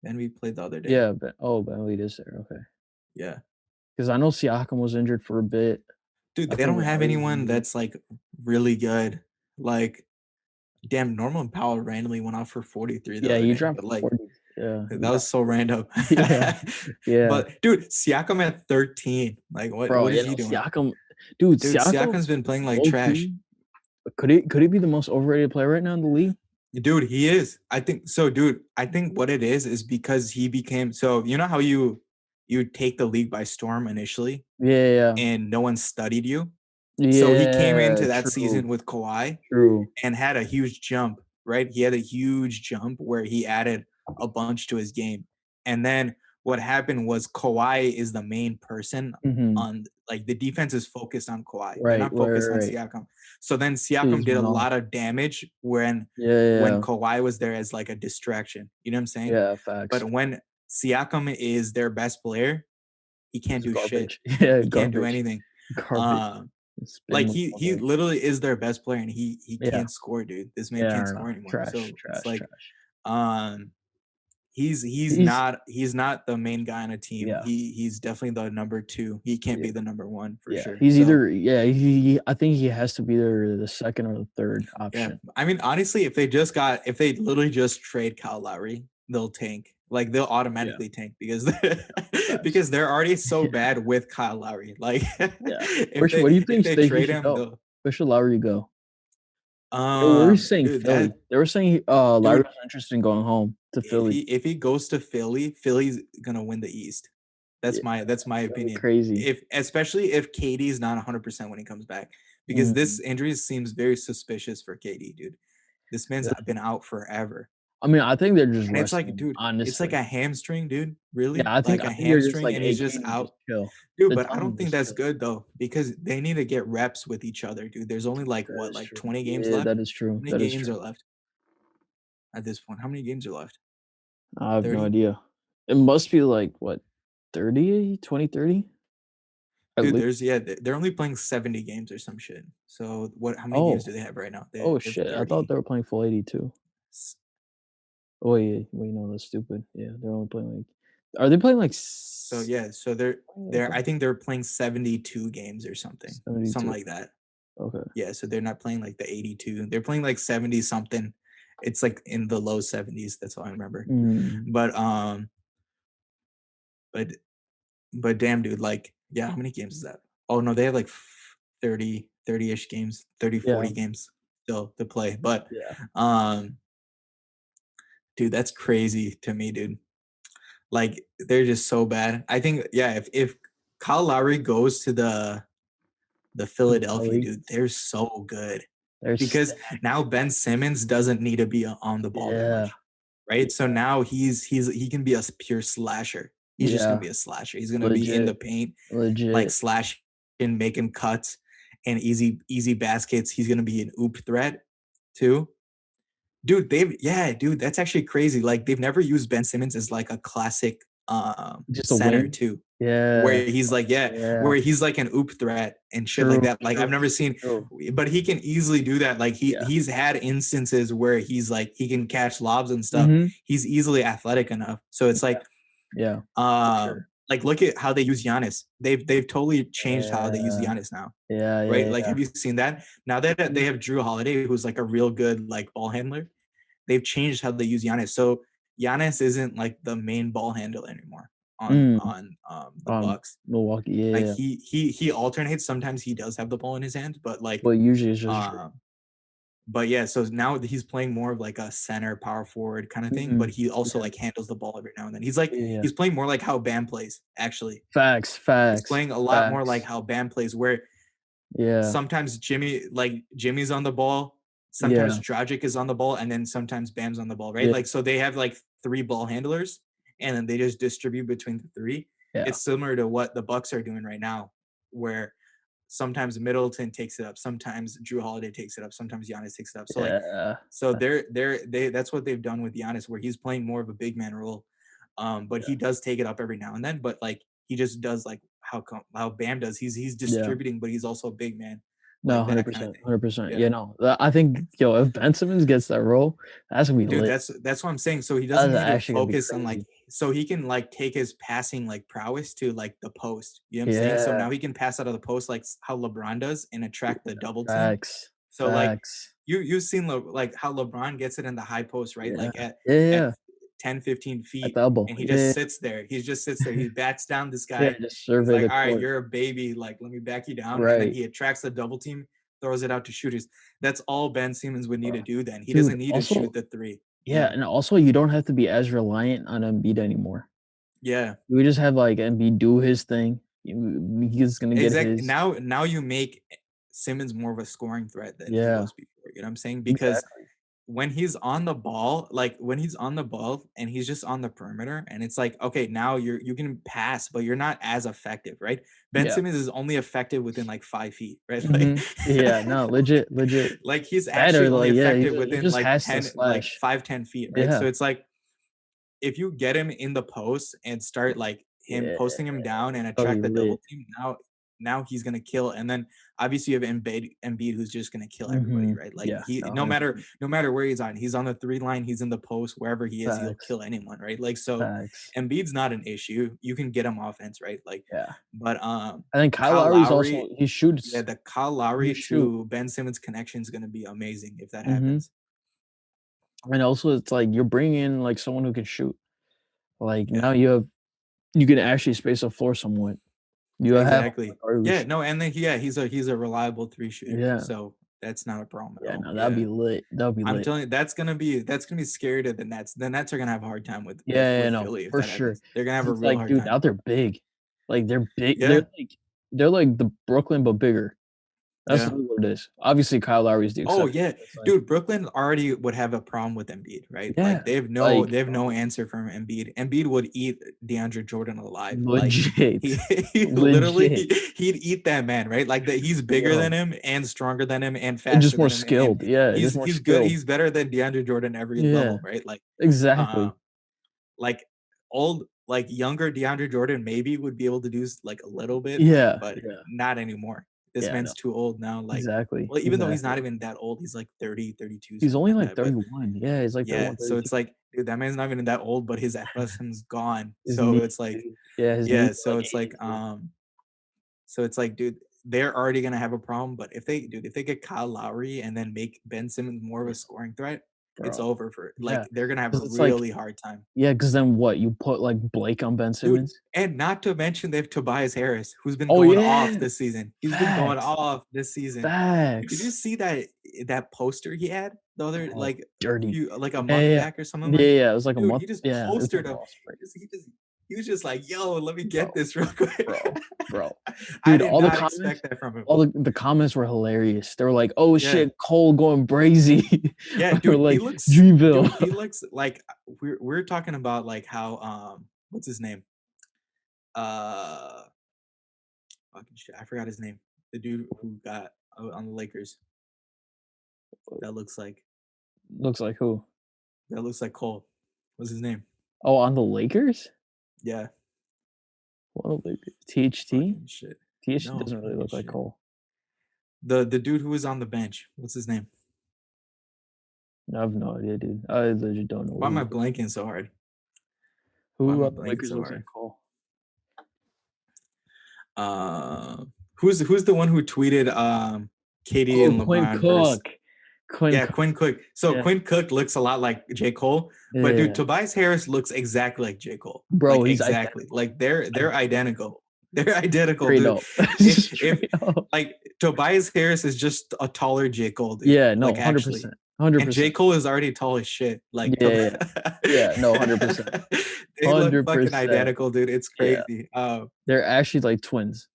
Van Vliet played the other day. Yeah, Van Vliet is there, okay. Yeah. 'Cause I know Siakam was injured for a bit. Dude, I they think don't have Lowry was anyone injured. that's, like, really good. Like, damn, Norman Powell randomly went off for 43 the Yeah, other he day, dropped but, like, 40. Yeah, he that was dropped so 40. random. Yeah, yeah. But, dude, Siakam at 13, like, Bro, what you is he know, doing? Dude, Siakam Siakam's been playing like low trash. key, could he be the most overrated player right now in the league? Dude, he is. I think so, dude. I think what it is because he became so you know how you take the league by storm initially Yeah, yeah. and no one studied you? So he came Yeah, into that true, season with Kawhi true. and had a huge jump, right? He had a huge jump where he added a bunch to his game. And then what happened was Kawhi is the main person Mhm. on like the defense is focused on Kawhi. They're Right, not focused on right. Siakam. So then So Siakam he's did a went off. lot of damage Yeah, yeah, when yeah. Kawhi was there as like a distraction. You know what I'm saying? Yeah, facts. But when Siakam is their best player, he can't He's do shit. garbage. Yeah, He can't do garbage. anything. Garbage. Um, Spin like move all he day. literally is their best player and he Yeah. can't score, dude. This man Yeah, I can't don't know. score anymore. Trash, So it's trash, like trash. um he's He's not he's not the main guy on a team. yeah, He's definitely the number two. He can't yeah, be the number one for yeah. sure. He's So either yeah, he I think he has to be either the 2nd or the 3rd yeah. option. I mean honestly if they literally just trade Kyle Lowry, they'll tank. Like they'll Yeah, automatically tank because facts. because they're already so Yeah, bad with Kyle Lowry. Like yeah. What do you if think they state he trade should him, go? they'll Where should Lowry go? They were saying dude Philly. that They were saying, Lowry dude was interested in going home to Philly. if he goes to Philly, Philly's gonna win the East. Yeah, That's my that'd be opinion. crazy. If especially if KD's not 100% when he comes back, because Mhm. this injury seems very suspicious for KD, dude. This man's Yeah. been out forever, I mean, I think they're just and it's resting like, him, dude, it's like honestly. a hamstring, dude. Yeah, Really, like I a think they're just hamstring, like, and "Hey, he's just Katie, just out, chill." dude. They're But I telling don't him think just that's chill. good though, because they need to get reps with each other, dude. There's only like That what, is like true. 20 games Yeah, left. that is true, How many that is games true. are left at this point? How many games are left? I have no 30. idea. It must be like, what, 30, 20, 30 at Dude, least? there's yeah, they're only playing 70 games or some shit. So what how many games Oh. do they have right now? They Oh, have shit, I thought 30. they were playing full 82. S- Oh, wait, no, that's stupid. Yeah, they're only playing, like are they playing, like, So yeah, so they're I think they're playing 72 games or something. Something 72? like that. Okay. Yeah, so they're not playing like the 82. They're playing like 70 something. It's like in the low 70s, that's all I remember. Mm, But but but damn dude, like yeah, how many games is that? Oh no, they have like 30-ish games, 30 yeah, 40 games still to play. But yeah, um dude, that's crazy to me, dude. Like they're just so bad. I think yeah, if Kyle Lowry goes to the Philadelphia, Philly, dude, they're so good they're because stacked. now Ben Simmons doesn't need to be on the ball that Yeah, much, right? So yeah, now he can be a pure slasher. He's just gonna yeah, be a slasher. He's gonna be in legit, the paint, like legit. slashing, making cuts, and easy baskets. He's gonna be an oop threat too. Dude, dude, that's actually crazy. Like they've never used Ben Simmons as like a classic Just a center wing? too. Yeah, Where he's like, yeah, yeah. where he's like an oop threat and shit like True, that. Like I've true, never seen, true. but he can easily do that. Like Yeah. he's had instances where he's like he can catch lobs and stuff. Mhm. He's easily athletic enough. So it's Yeah, yeah, for sure. like look at how they use Giannis. They've totally changed how they use Yeah, Giannis now. yeah, Right? yeah, Like yeah. have you seen that? Now that they Mhm. have Drew Holiday, who's like a real good like ball handler, they've changed how they use Giannis. So Giannis isn't like the main ball handler anymore Mm, on the Bucks. Milwaukee, yeah, Like yeah. he alternates. Sometimes he does have the ball in his hand, but like But usually it's just Drew. um but yeah, so now he's playing more of like a center power forward kind of thing, but Mhm. he also Yeah, like handles the ball every now and then. yeah, yeah. He's playing more like how Bam plays, actually. Facts, He's facts, playing a lot more like facts. how Bam plays, where Yeah, sometimes Jimmy's on the ball, sometimes yeah, Dragic is on the ball, and then sometimes Bam's on the ball, right? yeah, Like so they have like three ball handlers, and then they just distribute between the three. yeah, It's similar to what the Bucks are doing right now, where sometimes Middleton takes it up, sometimes Drew Holiday takes it up, sometimes Giannis takes it up. So like yeah. so they that's what they've done with Giannis, where he's playing more of a big man role. But he does take it up every now and then. But like he just does like how Bam does. He's Yeah. distributing, but he's also a big man, No, like that kind of 100%, thing. 100%. Yeah. Yeah, no, I think, yo, if Ben Simmons gets that role, that's gonna be Dude, lit. that's what I'm saying. So he doesn't That's need to actually gonna be focus on like crazy. so he can like take his passing like prowess to like the post. You know what I'm saying? So Yeah, now he can pass out of the post like how LeBron does and attract the double team. facts, So like facts. you've seen like how LeBron gets it in the high post, right? Yeah, Like yeah, at yeah. 10, 15 At feet, the elbow. and he just Yeah, sits there. He just sits there. He backs down this yeah. guy. Just He's survey like, the all right, court. you're a baby. Like, let me back you down. And then Right, he attracts the double team, throws it out to shooters. That's all Ben Simmons would need bro. to do then. He Dude, doesn't need to shoot also, the three. yeah, Yeah. and also you don't have to be as reliant on Embiid anymore. Yeah. We just have like Embiid do his thing. He's gonna get Exactly. his. Now you make Simmons more of a scoring threat than he Yeah, was before. You know what I'm saying? Because exactly. when he's on the ball, like when he's on the ball and he's just on the perimeter, and it's like, okay, now you can pass, but you're not as effective, right? Ben Yeah. Simmons is only effective within like 5 feet, right? Like, Yeah, no, legit, legit. like he's actually Better, only like, yeah, effective he within just like has to 10, like slash. 5, 10 feet, right? So Yeah, it's like if you get him in the post and start like him yeah, posting him down and that'll be attract the double lit. team, now he's gonna kill. And then obviously you have Embiid who's just gonna kill everybody, right? Like Yeah, he no, no matter 100%. no matter where he's on the three line, he's in the post, wherever he is, he'll Facts, kill anyone, right? Like so facts. Embiid's not an issue. You can get him offense, right? Like, Yeah. but I think Kyle Kyle Lowry's also Lowry, he yeah, shoots. the Kyle He Lowry shoot. to Ben Simmons connection is gonna be amazing if that Mhm. happens. And also it's like you're bringing in, like, someone who can shoot. Like, Yeah. now you can actually space the floor somewhat. You have a Exactly. point guard who can Yeah, shoot. no, and then yeah, he's a reliable three shooter, Yeah. so that's not a problem at Yeah, all. no, that'd Yeah. be lit. That'd be I'm lit. telling you, that's gonna be scary to the Nets. The Nets are gonna have a hard time with Yeah, yeah, with no, Philly if for that sure. happens. They're gonna have 'Cause a it's real like, hard dude, time. now they're big. Like, they're big. They're Yeah, like the Brooklyn, but bigger. That's yeah. really what it is. Obviously, Kyle Lowry is the Oh, exception. yeah. It's like, Dude, Brooklyn already would have a problem with Embiid, right? yeah, Like, they have no like, they have no answer from Embiid. Embiid would eat DeAndre Jordan alive. Like, he legit, he literally legit, he'd eat that man, right? Like, that he's bigger than bro, him and stronger than him and and just faster more than him, and skilled. Yeah, just more he's good. skilled. He's better than DeAndre Jordan every Yeah, level, right? Like, uh, exactly. like, like, younger DeAndre Jordan maybe would be able to do like a little bit, Yeah, but yeah, not anymore. This yeah, no, man's too old now. Like, exactly, well, even though he's exactly. not even that old, he's like 30, 32, He's something only like like that. But 31. Yeah, he's like yeah, 31, so 32. it's like, dude, that man's not even that old, but his athleticism's gone. His So knees, it's like, dude. Yeah, his knees yeah, are so like it's like, aging too. dude, they're already gonna have a problem. But if they get Kyle Lowry and then make Ben Simmons more of a scoring threat, it's Bro, over for yeah, like they're gonna have a 'cause it's like, really hard time. yeah, because then what? You put, like, Blake on Ben Dude, Simmons? and not to mention they have Tobias Harris, who's been Oh, going off yeah! this season. He's been going Facts, off this season. Did you facts. see that poster he had the other Oh, like dirty. like a Yeah, month yeah, back or something yeah. Yeah, like? yeah, it was like a Dude, month. he just Yeah, it's like postered him. last spring. He was just like, "Yo, let me Bro, get this real quick." bro, bro. I Dude, did all the not comments expect that from him. all the comments were hilarious. They were like, "Oh, Yeah. shit, Cole going brazy," Yeah, or dude, like, "Dreamville." he looks like we're talking about like how what's his name? Uh fucking shit, I forgot his name. The dude who got on the Lakers that looks like Looks like who? Cole. What's his name? Oh, on the Lakers? Yeah, What Lakers? THT? fucking shit. THT No, doesn't really fucking look like shit. Cole. The dude who was on the bench. What's his name? I have no idea, dude. I legit don't know Why am I who blanking so hard? Why am who I on the blanking Lakers so looks like hard? Cole. Who's the one who tweeted KD Oh, and Quinn LeBron versus Cook. Quinn yeah, Cook. Quinn Cook. So Yeah. Quinn Cook looks a lot like J. Cole, but dude, Yeah. Tobias Harris looks exactly like J. Cole. Bro, Like he's exactly. identical. Like they're identical. Identical. They're identical, Straight dude. up. If Straight up. like Tobias Harris is just a taller J. Cole, dude. Yeah, no, Like actually. 100%. And J. 100%. Cole is already tall as shit. Like Yeah, yeah, yeah, no, 100%. they look fucking 100%. identical, dude. It's Yeah. crazy. They're actually like twins.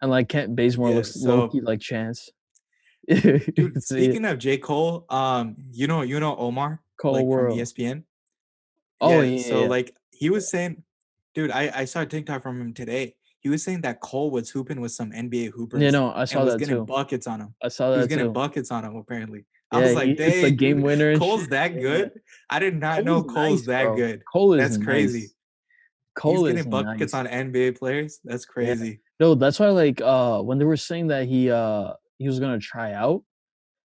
And like Kent Bazemore Yeah. looks low So key like Chance. dude, See, speaking of J. Cole, you know Omar, Cole like from World. ESPN. Oh Yeah, yeah, so yeah. like he was saying, dude, I saw a TikTok from him today. He was saying that Cole was hooping with some NBA Yeah, hoopers no, I and saw was that getting too. buckets on him. I saw He was that getting too. buckets on him apparently. I Yeah, was he like, hits the dang, game dude, winner and shit. Cole's that Yeah. good? I did not Cole is know Cole's nice, that bro. good. Cole is That's crazy. nice. He's Cole is getting buckets nice. on NBA players. That's Yeah. crazy. No, that's why like when they were saying that he was gonna try out,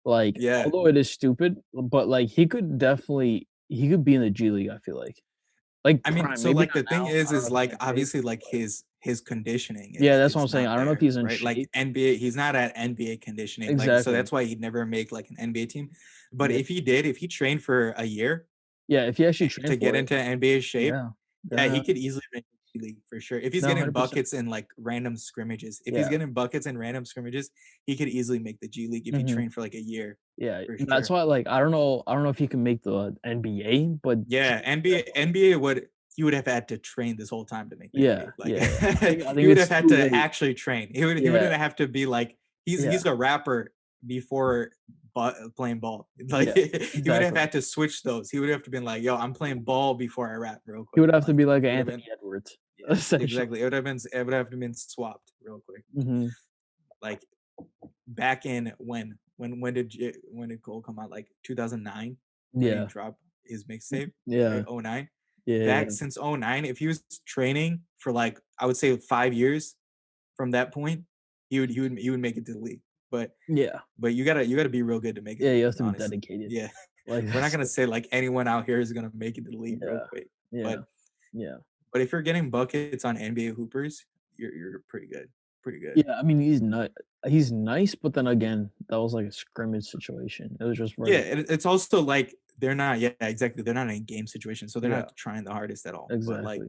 like Yeah. although it is stupid, but like he could be in the G League, I feel like. Like I mean, prime, so maybe like not the thing now. I don't know is if he's like in shape. obviously like his conditioning Yeah, that's what I'm is saying. not I don't know if there, he's in right? Like shape. NBA, he's not at NBA conditioning. Like so Exactly. that's why he'd never make like an NBA team. But Yeah. if he did, if he trained for a year Yeah, if he actually trained to get for it, into NBA shape, yeah. yeah, he Then could easily make the G League for sure. If he's no, getting 100%. buckets in like random scrimmages, if he's Yeah. getting buckets in random scrimmages, he could easily make the G League if he Mhm. trained for like a year Yeah, for that's sure. why, like, I don't know if he can make the NBA, but G Yeah, League definitely. NBA would he would have had to train this whole time to make the Yeah, NBA. Like yeah, yeah. I he think would have it's had too to late. actually train. He Yeah, wouldn't have to be like yeah, he's a rapper before playing ball. Like yeah, he would have exactly. had to switch those. He would have to been like, "Yo, I'm playing ball before I rap real He quick." would have to Like be like it would have Anthony been Edwards, yeah, essentially. exactly. It would have been swapped real quick. Mhm. Like back in when did Cole come out? Like 2009 when he Yeah. dropped his mixtape, right? Yeah. Oh nine. Yeah, Back yeah. since oh nine, if he was training for like I would say 5 years from that point, he would make it to the league. Yeah. But you gotta be real good to make it to Yeah, the you league, have to be honestly. dedicated. Yeah. Like, We're not that's gonna the say like anyone out here is gonna make it to the league real yeah. quick. Yeah. But Yeah. if you're getting buckets on NBA hoopers, you're pretty good. Pretty good. Yeah, I mean, he's nice, but then again, that was like a scrimmage situation. It was just Yeah, right. it's also like they're not yeah, exactly. They're not in a game situation, so they're Yeah, not trying the hardest at all. But like exactly.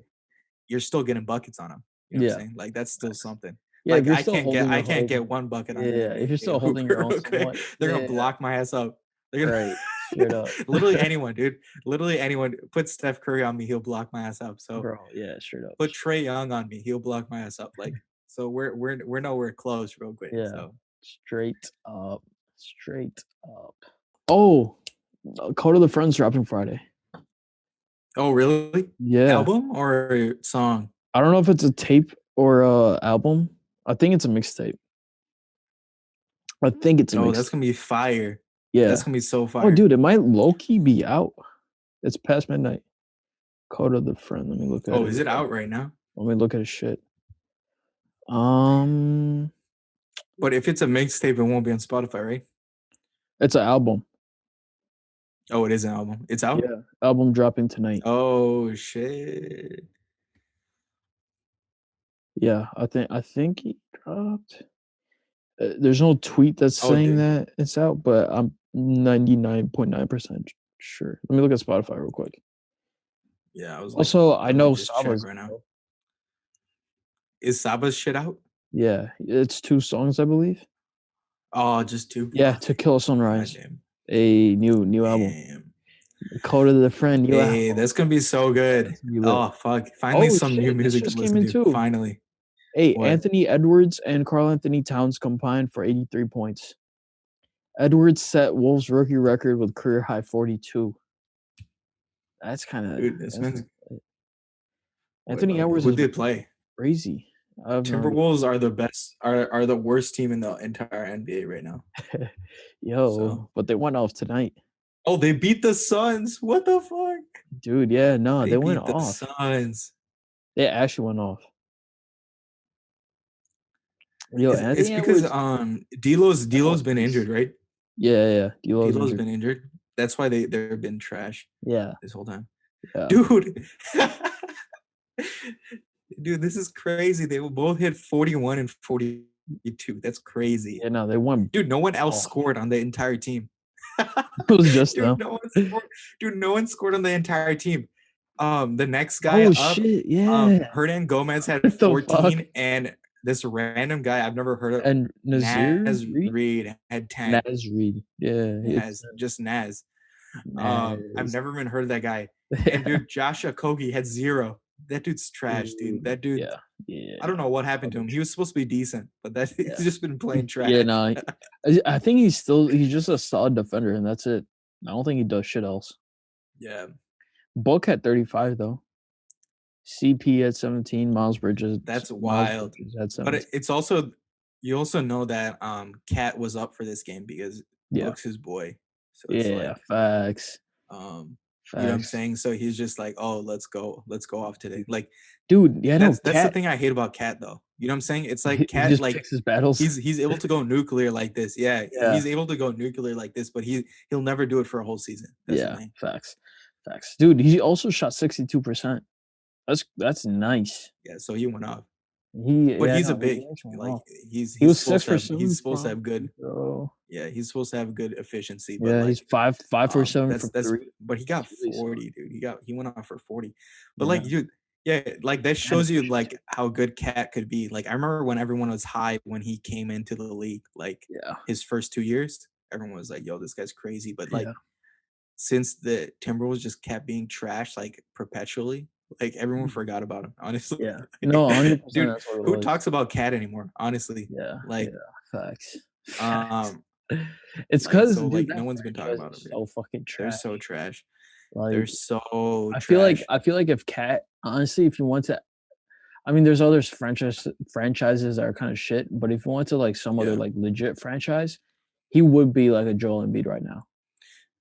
you're still getting buckets on them. You know what I'm Yeah, saying? Like that's still facts. something. Yeah, if Like you're still holding I your can't own, get one bucket on an yeah, if you're NBA still holding your hooper own real quick. somewhat, They're yeah, gonna yeah, block my ass up. They're gonna right, straight up. literally anyone, dude. Literally anyone. Put Steph Curry on me, he'll block my ass up. So Bro, yeah, straight up, put straight Trey Young on me, he'll block my ass up. Like so we're nowhere close real quick. yeah, So straight up, straight up. Oh, Code of the Friends dropping Friday. oh really? Yeah, Album or song? I don't know if it's a tape or a album. I think it's a mixtape. I think it's a Oh, that's mixtape. gonna be fire. That's Yeah. gonna be so Oh, fire. dude, it might low key be out. It's past midnight. Code of the Friend. Let me look at Oh, it. is it out right now? Let me look at his shit. Um, But if it's a mixtape, it won't be on Spotify, right? it's an album. Oh, it is an album. It's out? Yeah, album dropping tonight. Oh shit. Yeah, I think he dropped. There's no tweet that's Oh, saying that it's out, but I'm 99.9% sure. Let me look at Spotify real quick. yeah, Also, I let me know just check Saba's right now. out. Is Saba's shit out? Yeah, it's 2 songs, I believe. Oh, just two. Yeah, Fuck. To Kill a God Sunrise, damn. a new album. Damn. Code of the Friend, new album. Hey, that's gonna be so good. That's gonna be lit. Oh fuck. Finally Oh some new shit, this music to just came listen in to. too. Finally. Hey, What? Anthony Edwards and Carl Anthony Towns combined for 83 points. Edwards set Wolves rookie record with career high 42. That's kind of Dude, this man's Anthony wait, Edwards who'd is they play? crazy. I have no Timberwolves are the best are the worst team in the entire NBA right now. idea. So Yo, but they went off tonight. oh, they beat the Suns. What the fuck? Dude, yeah, no, They they went beat the off. Suns. They actually went off. Yo, It's Anthony because Edwards, D'Lo's everyone's been nice. injured, right? Yeah, yeah, D'Lo's D'Lo's injured. been injured. That's why they've been trash Yeah, this whole time. yeah, Dude. Dude, this is crazy. They will both hit 41 and 42. That's crazy. yeah. No, they went Dude, no one else off. scored on the entire team. It was just Dude, them. no one scored. Dude, no one scored on the entire team. The next guy Oh up, shit! Yeah. Hernan Gomez had What the fuck? 14, and this random guy I've never heard of, And Nazir Naz Reed? Reed, had 10. Naz Reed. Yeah, it's Naz, just Naz. I've Naz. never even heard of that guy. And Yeah. dude, Josh Okogie had 0. That dude's trash, dude. Ooh, That dude, yeah, yeah, I don't know what happened to him. He was rubbish. supposed to be decent, but that he's Yeah. just been playing Yeah, trash. no, I think he's just a solid defender, and that's it. I don't think he does shit else. Yeah, Book at 35 though. CP at 17. that's Miles wild. Bridges at But 17. it's also you also know that Cat was up for this game because Yeah, Book's his boy. So it's yeah, like facts, um You know what I'm Facts. saying? So he's just like, "Oh, let's go off today." Like Dude, yeah, no, that's the Cat, thing I hate about Cat though. You know what I'm saying? It's like he Cat just like picks his battles. he's able to go nuclear like this. Yeah, Yeah, he's able to go nuclear like this, but he'll never do it for a whole season. That's the yeah, thing. facts, facts. Dude, he also shot 62%. That's nice. Yeah, so he went off. But Yeah, he's a no, big he actually went like off. He was 6 for he's 7 supposed to from have free good throw. yeah, he's supposed to have good efficiency, but Yeah, he's like 5 for 7 from that's 3. but he got It's really solid. 40, dude. He went off for 40. But Yeah, like you yeah, like that and shows you efficiency. like how good Cat could be. Like I remember when everyone was high when he came into the league, like Yeah, his first 2 years, everyone was like, yo, this guy's crazy. But like yeah, since the Timberwolves just kept being trashed like perpetually, like everyone mhm, forgot about him, honestly. yeah. No, 100% Dude, that's what it who was. talks about Cat anymore? Honestly. Yeah, yeah, Like facts, facts. um It's like because so dude, like that no one's been talking franchise about him, is dude. so fucking They're so trash. trash. They're Like, so trash. I feel like if Cat honestly, if you want to I mean, there's other franchises that are kinda shit, but if you went to, like, some other, Yeah. like, legit franchise, he would be like a Joel Embiid right now.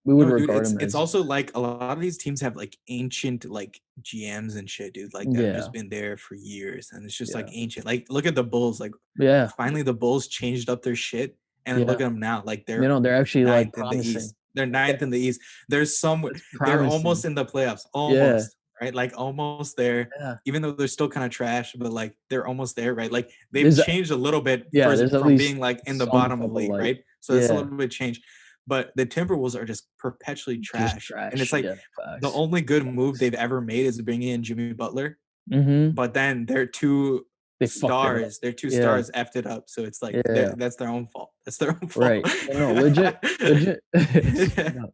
We would No, dude, regard him it's as also like a lot of these teams have like ancient like GMs and shit, dude, like that have yeah, just been there for years, and it's just like yeah, ancient. Like, look at the Bulls. Like, yeah, finally, the Bulls changed up their shit, and then yeah. look at them now. Like, You they're know, they're actually, like, ninth in the promising. East. They're Yeah, ninth in the East. There's some. it's They're promising. almost in the playoffs. Yeah, Almost right, like almost there. yeah. Even though they're still kind of trash, but like they're almost there, right? Like they've There's a changed a little bit yeah, first there's at from least being like in the some bottom of type of, league, like right? So it's a yeah, little bit changed, but the Timberwolves are just perpetually just trash. And it's trash. like Yeah, the facts, only good move facts. they've ever made is bringing in Jimmy Butler, Mhm. but then They fucked it up. their two Yeah, stars effed it up. So it's like yeah, that's their own fault. That's their own fault. right. Yeah, no, legit straight up.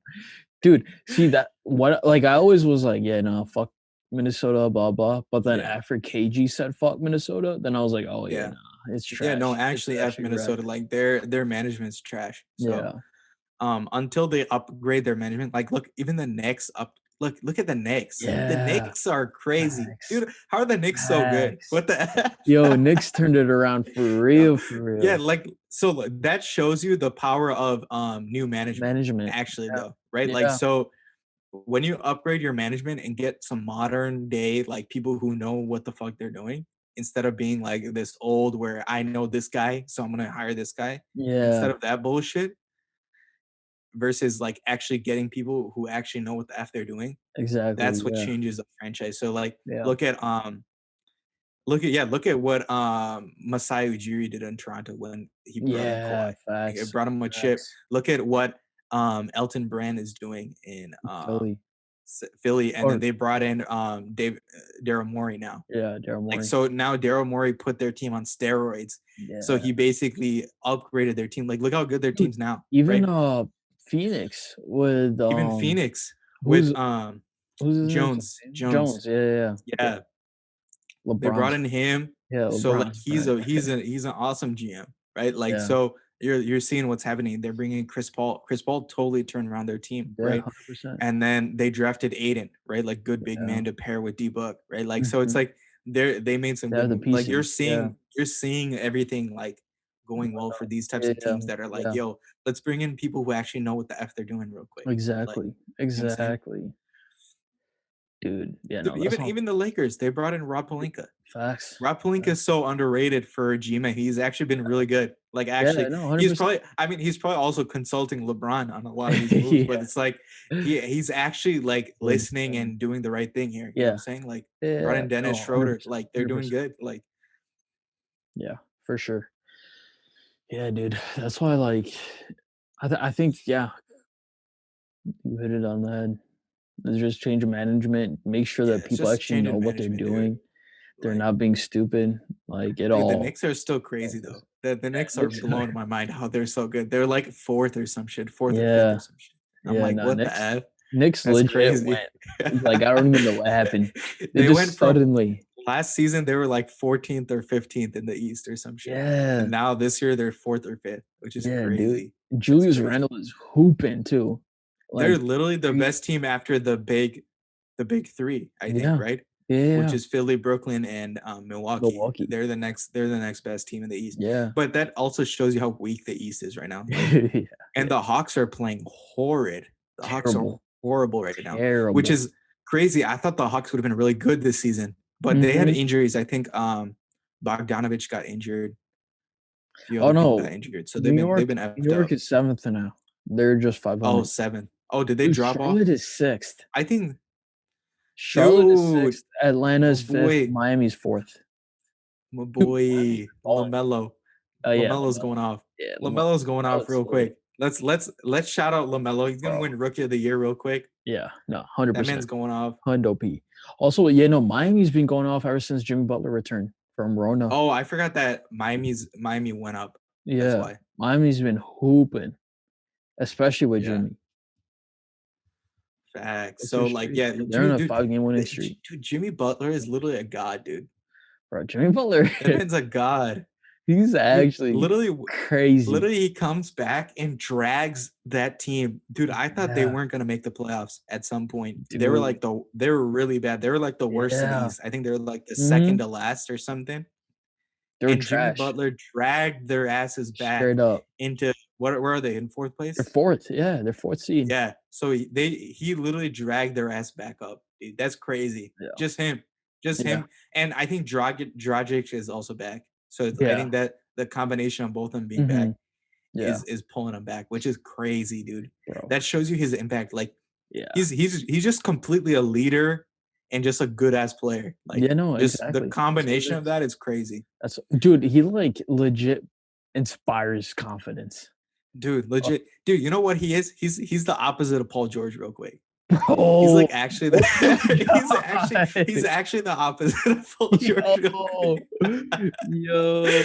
Dude, see that what like, I always was like, "Yeah, no, fuck Minnesota, blah, blah," but then Yeah, after KG said, "Fuck Minnesota," then I was like, "Oh, yeah, yeah, nah, it's yeah. No, trash. It's actually, F actually wrecked." Minnesota. Like their management's trash. So Yeah. until they upgrade their management, like look, even the Knicks up. Look at the Knicks. The Yeah. Knicks are crazy, Facts. dude. How are the Knicks so good? Facts. What the Yo, F? Knicks turned it around Yo, for yeah, real. like so that shows you the power of new management, Management. actually, Yeah. though, right? Like Yeah. so when you upgrade your management and get some modern day like people who know what the fuck they're doing, instead of being like this old where I know this guy, so I'm gonna hire this guy, Yeah. instead of that bullshit, versus like actually getting people who actually know what the F they're doing, Exactly. that's what Yeah. changes the franchise. So like Yeah. look at look at what Masai Ujiri did in Toronto when he brought in Yeah. Kawhi. It Facts. brought him a chip. Facts. Look at what Elton Brand is doing in Philly. Philly, and then Or they brought in Daryl Morey now. yeah, Daryl Like Morey. so now Daryl Morey put their team on steroids. So Yeah. he basically upgraded their team. Like look how good their Dude, team's now, even, right? Phoenix with, Even Phoenix with who's who's his name? Jones. Jones. Yeah, yeah, yeah. Yeah. Yeah, they brought LeBron's in him. yeah, So like LeBron's friend. he's an awesome GM, right? Like Yeah. so you're seeing what's happening. They're bringing Chris Paul. Chris Paul totally turned around their team, Yeah, right? 100%. And then they drafted Aiden, right? Like good big Yeah. man to pair with D Book, right? Like so it's Mhm. like they made some They good have the moves. Like pieces. Yeah. you're seeing everything like going well for these types Yeah, of teams that are like, yeah. yo, let's bring in people who actually know what the F they're doing real quick. Like, Exactly. you know what I'm saying? Exactly. Dude, yeah, Dude, no, that's all even the Lakers, they brought in Rob Pelinka. facts. Rob Pelinka is Facts. so underrated for GM. He's actually been really good. Like Yeah, actually, no, he's 100%. probably I mean, he's probably also consulting LeBron on a lot of these moves, but Yeah. it's like he's actually like Legit. listening and doing the right thing here. You know what Yeah. I'm saying? Like brought Yeah, in Dennis no, Schroeder. 100%, Like they're doing 100%. good. Like Yeah, for sure. Yeah, dude, that's why, like, I think, yeah, you hit it on the head. It's just change of management, make sure yeah, that it's people just actually know changing what they're management, dude. doing. They're Like not being stupid, like, it dude, the all Knicks are still crazy though. The yeah, Knicks are Knicks blowing my mind how they're so good. They're like fourth or some shit, fourth or fifth or yeah, some shit. I'm yeah, like, no, what the F? Knicks That's legit crazy. went like, I don't even know what happened. They They went just from suddenly last season they were like 14th or 15th in the East or some shit. yeah, And now this year they're fourth or fifth, which is yeah, dude. crazy. That's Julius crazy. Randle is hooping too. They're Like, literally the 3 best team after the big three, I think, yeah, right? yeah, Which yeah, is Philly, Brooklyn, and Milwaukee. Milwaukee. They're the next best team in the East. Yeah. But that also shows you how weak the East is right now. Like, Yeah, and yeah, the Hawks are playing horrid. The Hawks are terrible. horrible right now, which Terrible. is crazy. I thought the Hawks would have been really good this season, but they had Mhm. injuries. I think Bogdanovich got injured. A few Oh, other people no. got injured, so New they've York been New effed York up. is 7th now. They're just Oh, 500. 7. Oh, did they Dude, drop off? Charlotte is 6th. I think, Charlotte is dude, 6th, Atlanta my is 5th, boy, Miami's 4th. my Dude, Miami's boy, balling. Oh, yeah, Lamelo's LaMelo. going off. Yeah, Lamelo's going off LaMelo's real lit, quick. Let's shout out Lamelo. He's gonna bro. win Rookie of the Year real quick. Yeah, no, That man's 100%. going off. Hundo P. Also, yeah, no, Miami's been going off ever since Jimmy Butler returned from Rona. Oh, I forgot that Miami went up. That's Yeah, why. Miami's been hooping, especially with Yeah, Jimmy. facts. What's your So like, streak? yeah, Yeah, they're on a dude, 5-game winning streak. dude, Jimmy Butler is literally a god, dude. Bro, Jimmy Butler, That man's a god, he's dude. actually crazy. Literally, he comes back and drags that team, dude. I thought they Yeah, weren't gonna make the playoffs at some point. dude. They were really bad. They were like the worst in the Yeah. East. I think they were like the second Mhm. to last or something. They were And Jimmy trash. Butler dragged their asses back Straight up. into what? Where are they in fourth They're place? 4th. Yeah, they're 4th seed. Yeah. So he literally dragged their ass back up. Dude, that's crazy. Yeah. Just Yeah. him. And I think Dragic is also back. So I Yeah. think that the combination of both of them being back Mhm. Yeah, is pulling him back, which is crazy, dude. bro. That shows you his impact. Like Yeah. he's just completely a leader and just a good ass player. Like Yeah, no, just the exactly. That's what combination it of is. that is crazy. That's dude, he, like, legit inspires confidence. Dude, Oh, legit. Dude, you know what he is? He's the opposite of Paul George, real quick. He's bro. like actually the Oh my he's god. actually the opposite of Paul George, real Yo. quick. Yo, Yo,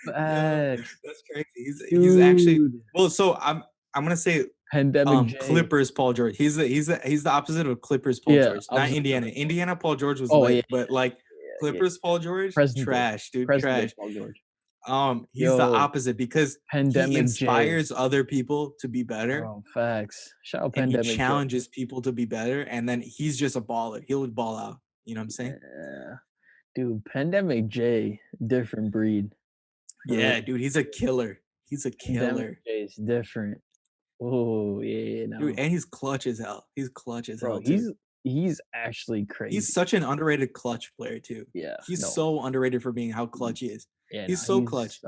facts. that's crazy. He's actually Dude. well, so I'm gonna say Pandemic J. Clippers Paul George. He's the opposite of Clippers Paul Yeah, George, not opposite of Indiana. Clippers. Indiana Paul George was Oh, yeah, lit, but like yeah, yeah. Clippers Paul George, Present day. trash, dude, Present day trash. Paul George. He's the Yo, opposite because he Pandemic J. inspires other people to be better Oh, facts. Shout out and he Pandemic J. challenges people to be better, and then he's just a baller. He'll ball out. You know what I'm saying? Yeah. Dude, Pandemic J, different breed. For Yeah, real. dude, he's a killer. He's a Pandemic killer. J is different. Oh, yeah, Dude, no. and he's clutch as hell. He's clutch as Bro, hell too. he's actually He's crazy. such an underrated clutch player too. Yeah, He's no. so underrated for being how clutch he is. Yeah, no, He's so clutch.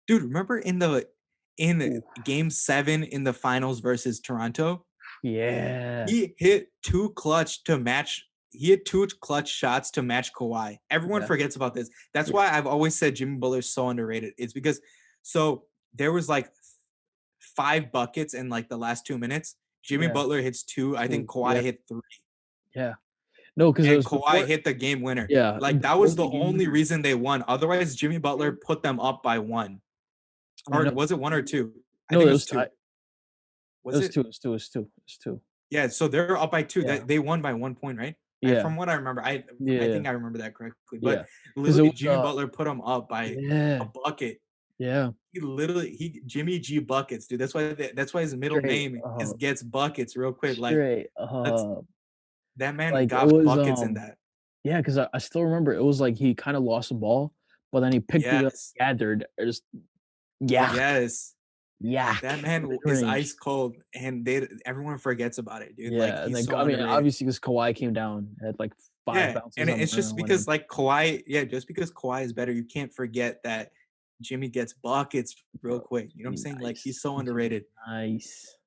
Dude, remember in oof, game 7 in the finals versus Toronto? yeah. He hit two clutch shots to match Kawhi. Everyone Yeah. forgets about this. That's Yeah. why I've always said Jimmy Butler is so underrated. It's because so there was like 5 buckets in like the last 2 minutes. Jimmy Yeah. Butler hits 2. I think Kawhi Yeah. hit 3. Yeah. No, because it And was Kawhi before. hit the game winner. Yeah, Like that before was the the game only winner. reason they won. Otherwise, Jimmy Butler put them up by 1. Yeah, Or no, was it 1 or 2? I no, think it it was was 2. tied. It Was was it? 2. It was 2. It was 2. It was 2. Yeah, so they're up by 2. Yeah. They won by 1 point, right? Yeah. From what I remember, I Yeah. think I remember that correctly. Yeah. But 'Cause it literally, was, Jimmy Butler put them up by yeah. a bucket. Yeah. He Jimmy G buckets, dude. That's why his middle Straight name is up. gets buckets real quick. Like Straight that's up. that man Like, it got was, buckets in that. yeah, 'cause I still remember it was like he kinda lost the ball, but then he picked it up, Yes. gathered, just yacked. Yes. Yak. That man is ice cold, and everyone forgets about it, dude. Like Yeah, and he's then so I mean, underrated. obviously, because Kawhi came down, had like 5 Yeah, bounces and on the it's rim just and went in. because like Kawhi, yeah, just because Kawhi is better, you can't forget that Jimmy gets buckets real Bro, quick. You know what I'm G saying? Like he's nice. so G underrated. nice.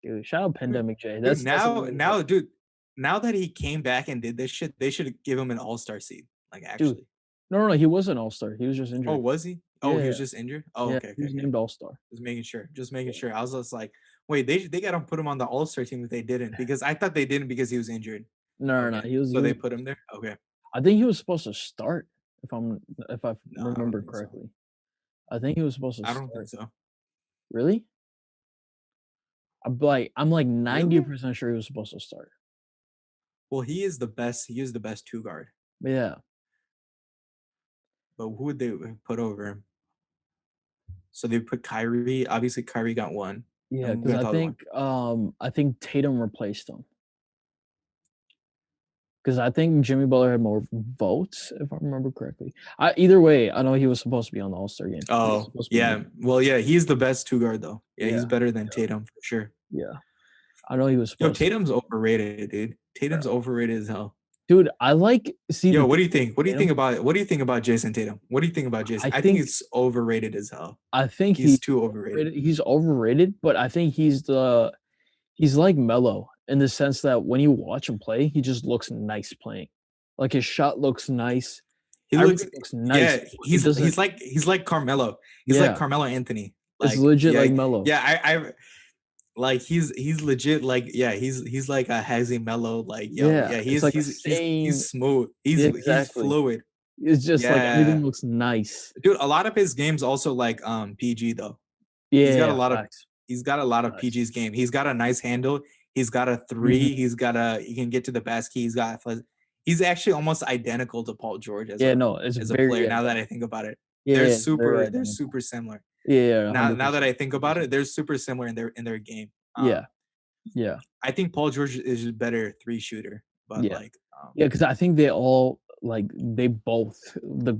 Dude, shout out Dude, Pandemic J. dude, That's now, dude, now that he came back and did this shit, they should give him an all-star seed. Like dude. actually. No, he was an all-star. He was just Oh, injured. was he? Oh, he Yeah, was just injured? Oh, yeah, okay, he okay, was okay. named all-star. Just making sure. Just making Yeah. sure. I was just like, wait, they gotta put him on the all-star team if they didn't, because I thought they didn't because he was injured. No, Okay. he was So they put him there? Okay. I think he was supposed to start if I No, I don't remember think so. correctly. I think he was supposed to I don't think start. so. Really? I'm like Really? 90% sure he was supposed to start. Well, he is the best 2 guard. Yeah. But who would they put over him? So they put Kyrie. Obviously, Kyrie got 1. Yeah, And who because got the other one? I think Tatum replaced him. Because I think Jimmy Butler had more votes, if I remember correctly. Either way, I know he was supposed to be on the All-Star game. Oh, yeah. Well, yeah, he's the best 2 guard though. Yeah, he's Yeah, better than Tatum for sure. yeah. I know he was Yo, supposed to. Tatum's overrated, dude. Tatum's Bro. overrated as hell. Dude, I like see Yo, the what thing do you with think? What do you think Tatum. about what do you think about Jason Tatum? What do you think about Jason? I I think think he's overrated as hell. I think He's he's too overrated. overrated. He's overrated, but I think he's like Melo in the sense that when you watch him play, he just looks nice playing. Like his shot looks nice. He looks, Everything looks nice. yeah, He doesn't. he's like Carmelo. He's like Yeah, Carmelo Anthony. it's Like, legit yeah, like Melo. yeah, I like he's legit like yeah, he's like a hazy Mellow, like yo, Yeah, yeah, it's like the same. he's smooth. Yeah, He's exactly. fluid. It's just like everything Yeah. looks nice. Dude, a lot of his games also like PG though. He's got a Yeah, lot of facts, he's got a lot of facts. PG's game. He's got a nice handle. He's got a Mhm. three. He can get to the basket. He's actually almost identical to Paul George Yeah, no, it's as a very player. Now that I identical. think about it, Yeah, yeah, it's very they're identical. super similar. Yeah, yeah, Now that 100%, I think about it, 100%. they're super similar in their game. Yeah, yeah, I think Paul George is a better three shooter, but yeah. like Yeah, because I think they all like they both the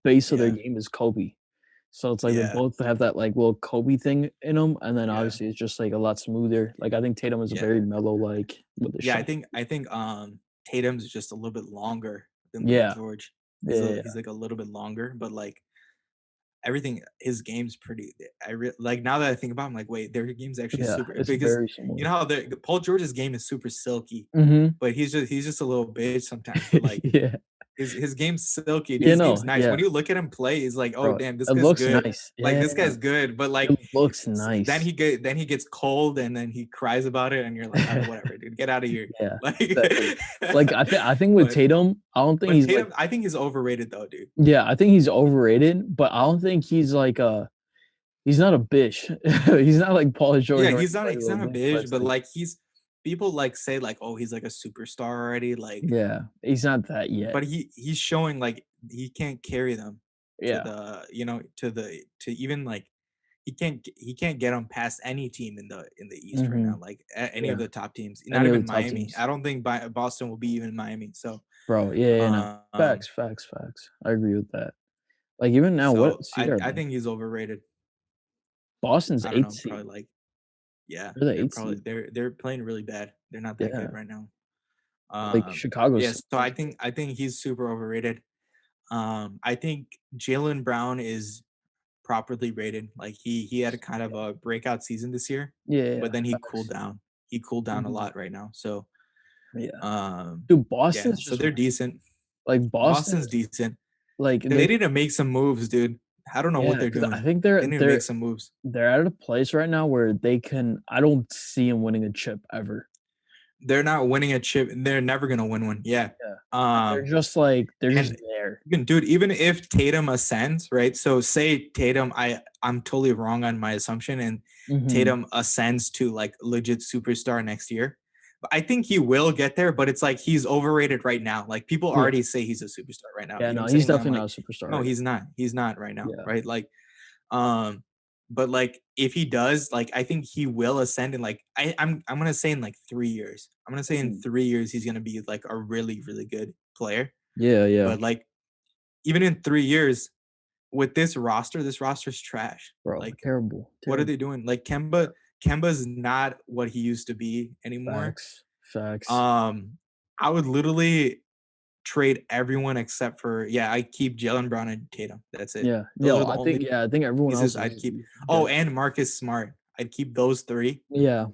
base of their yeah, game is Kobe. So it's like they yeah, both have that like little Kobe thing in them, and then yeah, obviously it's just like a lot smoother. Like I think Tatum is yeah, very mellow, like with the yeah. shot. I think Tatum's just a little bit longer than Paul Yeah, George. yeah, yeah, He's like a little bit longer, but like everything, his game's pretty. Like now that I think about, it, I'm like, wait, their game's actually yeah. super It's because very you similar. know how the Paul George's game is super silky, Mhm. but he's just a little bitch sometimes. But like Yeah. his game's silky. You His game's know, nice. yeah, When you look at him play, he's like, oh bro. damn, this It guy's looks good. nice. Like Yeah, this guy's good. But like it looks nice. then he gets cold and then he cries about it, and you're like, all right, whatever, dude, get out of here. Yeah, Like, exactly. Like, I think with but Tatum, I don't think he's like Tatum, I think he's overrated though, dude. yeah, I think he's overrated, but I don't think he's like he's not a bitch. He's not like Paul George Yeah, or any like he's little not a bitch, but bitch, it's but like like he's people like say like, oh, he's like a superstar already. Like, yeah, he's not that yet. but he's showing like he can't carry them to Yeah. the to even like he can't get them past any team in the East right now, Mhm. like any of Yeah. the top teams, not Any of even the top Miami. teams. I don't think Boston will be even Miami. So, Bro, yeah, yeah, no. um, Facts, facts, facts. I agree with that. Like, even now, what seed are I they? think he's overrated. Boston's I don't 8th know, probably seed. like yeah, They're the they're 8th probably seed. they're playing really bad. They're not that good Yeah. right now. Like, Chicago's Yeah, so 6th seed. I think he's super overrated. I think Jalen Brown is properly rated. Like he had a kind of a breakout season this year, Yeah, yeah, but yeah, then he cooled facts. down. He cooled down a Mhm. lot right now. So Yeah. um Dude, yeah, Boston's so just they're decent. like, Boston's Boston's decent. like, They need to make some moves, dude. I don't know what yeah, they're because I doing. think They need to make some moves. they're at a place right now where they can I don't see him winning a chip ever. They're not winning a chip. They're never gonna win one. Yeah. Yeah. Um, They're just and there. even dude, even if Tatum ascends, right? So say Tatum, I'm totally wrong on my assumption, and Mhm. Tatum ascends to like legit superstar next year. But I think he will get there, but it's like he's overrated right now. Like people Yeah. already say he's a superstar right now. Yeah, You know what no, I'm he's saying? And I'm definitely like, not a superstar no, right he's not. He's not right now, now. right? Like, um, but like if he does, like I think he will ascend in like I'm gonna say in like 3 years. I'm gonna say in Mhm. 3 years he's gonna be like a really good player. Yeah, yeah. But like even in 3 years with this roster's trash. Bro, Like terrible, what are terrible. they doing? Like Kemba's not what he used to be anymore. Facts, facts. Um, I would literally trade everyone except for yeah, I keep Jalen Brown and Tatum. That's it. Yeah. Those Yo, are the only I think everyone pieces else I'd is keep. Oh, dead. and Marcus Smart. I'd keep those three. Yeah.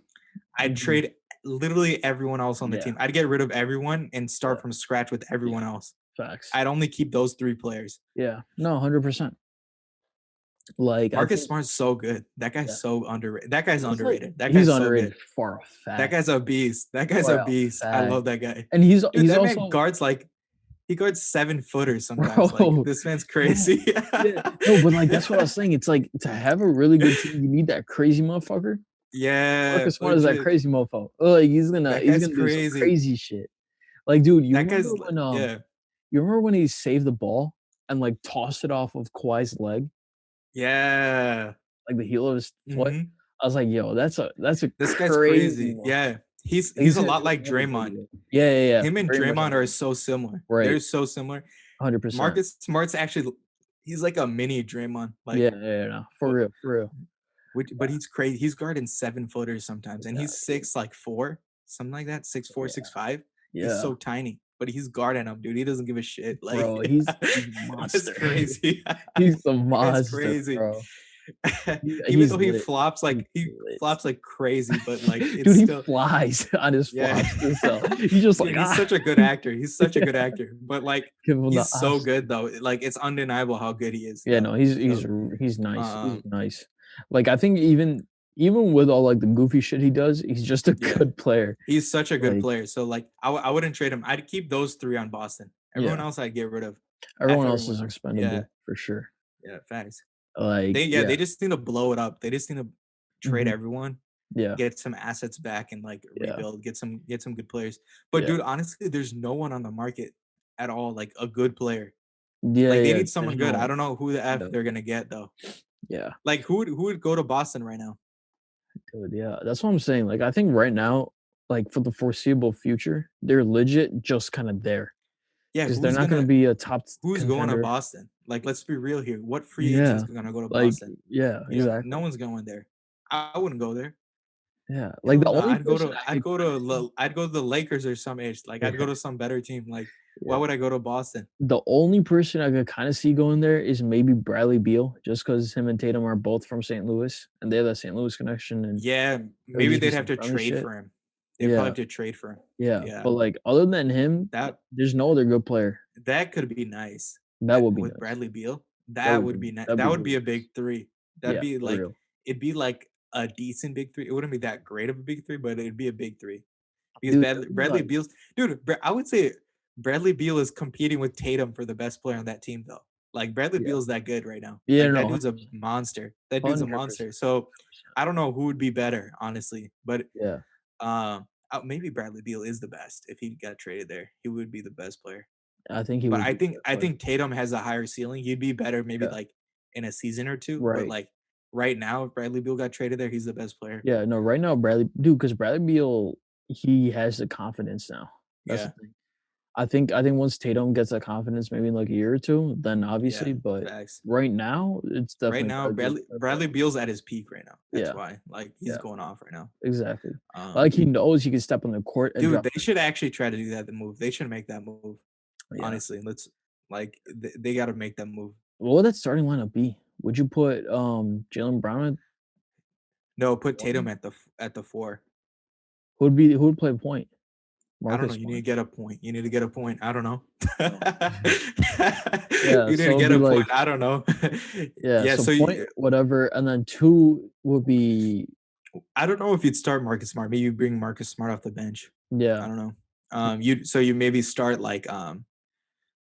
I'd Mhm. trade literally everyone else on the Yeah, team. I'd get rid of everyone and yeah, start from scratch with yeah. everyone else. Facts. I'd only keep those three players. Yeah. No, 100%. Like, I Marcus think Smart's so good. That yeah. guy's so underrated. That guy's He's like underrated. That he's guy's so underrated good. for a That fact. guy's a beast. That guy's For a a beast. I fact. love that guy. And Dude, he's that man also guards like he guards 7 footers sometimes. Like bro, this man's yeah, crazy. yeah. No, but, like, that's what I was saying. It's like to have a really good team, you need that crazy motherfucker. Yeah, Marcus Smart is that legit. crazy mofo. Like That he's guy's gonna do some crazy. crazy shit. Like, dude, That guy's yeah. you remember when he saved the ball and like tossed it off of Kawhi's leg, Yeah. like the heel of his foot? Mhm. I was like, yo, that's a This guy's crazy crazy. mofo. Yeah. He's He's a gonna lot do like another Draymond. video. Yeah, yeah, yeah. Him and Very much Draymond like are that. so similar. Right. They're so similar. 100%. Marcus Smart's actually he's like a mini Draymond. Yeah, Like yeah, yeah, no. For what real, for real. but he's crazy. He's guarding 7 footers sometimes, and Yeah, he's 6'4", something like that, 6'4", yeah, 6'5". He's yeah, so tiny, but he's guarding him, dude. He doesn't give a shit. Like, bro. He's a that's monster. crazy. He's a That's monster, crazy. bro. Even He's though he lit. flops He's like he lit. flops like crazy, but like it's Dude, he still flies on his yeah. flops too, so he's just like, Dude, he's "Ah." such a good actor. He's such a Yeah, good actor. But like give him the he's so us. good though. Like it's undeniable how good he is Yeah, though. no, So he's nice. He's um nice. Like, I think even with all, like, the goofy shit he does, he's just a yeah, good player. he's such a good Like, player. So like I wouldn't trade him. I'd keep those three on Boston. Everyone yeah, else I'd get rid of. everyone F else everyone is else. Yeah, expendable for sure. yeah, facts. Like, They yeah, just need to blow it up. They just need to trade mhm, everyone, yeah, get some assets back and like yeah, rebuild, get some good players. But yeah. dude, honestly, there's no one on the market at all, like a good player. Yeah, Like they yeah, need there's someone good. I no don't know who the F yeah, they're gonna get though. yeah, Like who would go to Boston right now? dude, yeah, that's what I'm saying, like, I think right now, like, for the foreseeable future, they're legit just kinda there Yeah, because 'cause they're not gonna be a top who's going to contender. Boston? Like let's be real here. What free agent's Yeah, gonna go to like, Boston? yeah, No exactly. one's going there. I wouldn't go there. Yeah, like, Hell the no. only person I could kinda see I'd go to the Lakers or some ish. Like I'd yeah, go to some better team. Like why yeah. would I go to Boston? The only person I could kinda see going there is maybe Bradley Beal, just because him and Tatum are both from St. Louis, and they have that St. Louis connection, and Yeah, it would maybe just be they'd have some to friendly trade shit. for him. They'd probably Yeah, have to trade for him. yeah, Yeah. but, like, other than him, That there's no other good player. that could be nice. That would be With nice. Bradley Beal, That that would would be be nice. that'd That be would be really a nice. big three. That'd Yeah, be for like real. it'd be like a decent big three. It wouldn't be that great of a big three, but it'd be a big three. Because Dude, it'd be Bradley like Beal's dude, I would say Bradley Beal is competing with Tatum for the best player on that team though. Like Bradley yeah. Beal's that good right now. Yeah, Like that no, dude's a 100%. monster. That dude's a 100%, monster. So 100%. I don't know who would be better, honestly. But Yeah, maybe Bradley Beal is the best if he got traded there. He would be the best player. I think he But would be the best I player. think Tatum has a higher ceiling. He'd be better maybe Yeah, like in a season or two. But right. like right now, if Bradley Beal got traded there, he's the best player. Yeah, no, right now, because Bradley Beal, he has the confidence now. That's the Yeah. thing. I think once Tatum gets that confidence, maybe in, like, a year or 2, then Yeah. obviously, but Facts. right now, it's Right definitely now, Bradley Beal's the better player. Bradley Beal's at his peak right now. That's Yeah, why. Like he's yeah, going off right now. exactly. Like, Um, he knows he can step on the court and dude, drop they should actually try to do that. The move. They should make that move. yeah. Honestly, let's they got to make that move. What would that starting lineup be? Would you put, Jaylen Brown at No, put Tatum 1? at the four. Who would play point? I don't know. Marcus You need to Smart? get a point. You need to get a point. I don't know. Oh. Yeah, You need to so it'd get be a point. like I don't know. yeah, Yeah. so So point, whatever, and then 2 would be I don't know if you'd start Marcus Smart. Maybe you bring Marcus Smart off the bench. I yeah, don't know. You maybe start like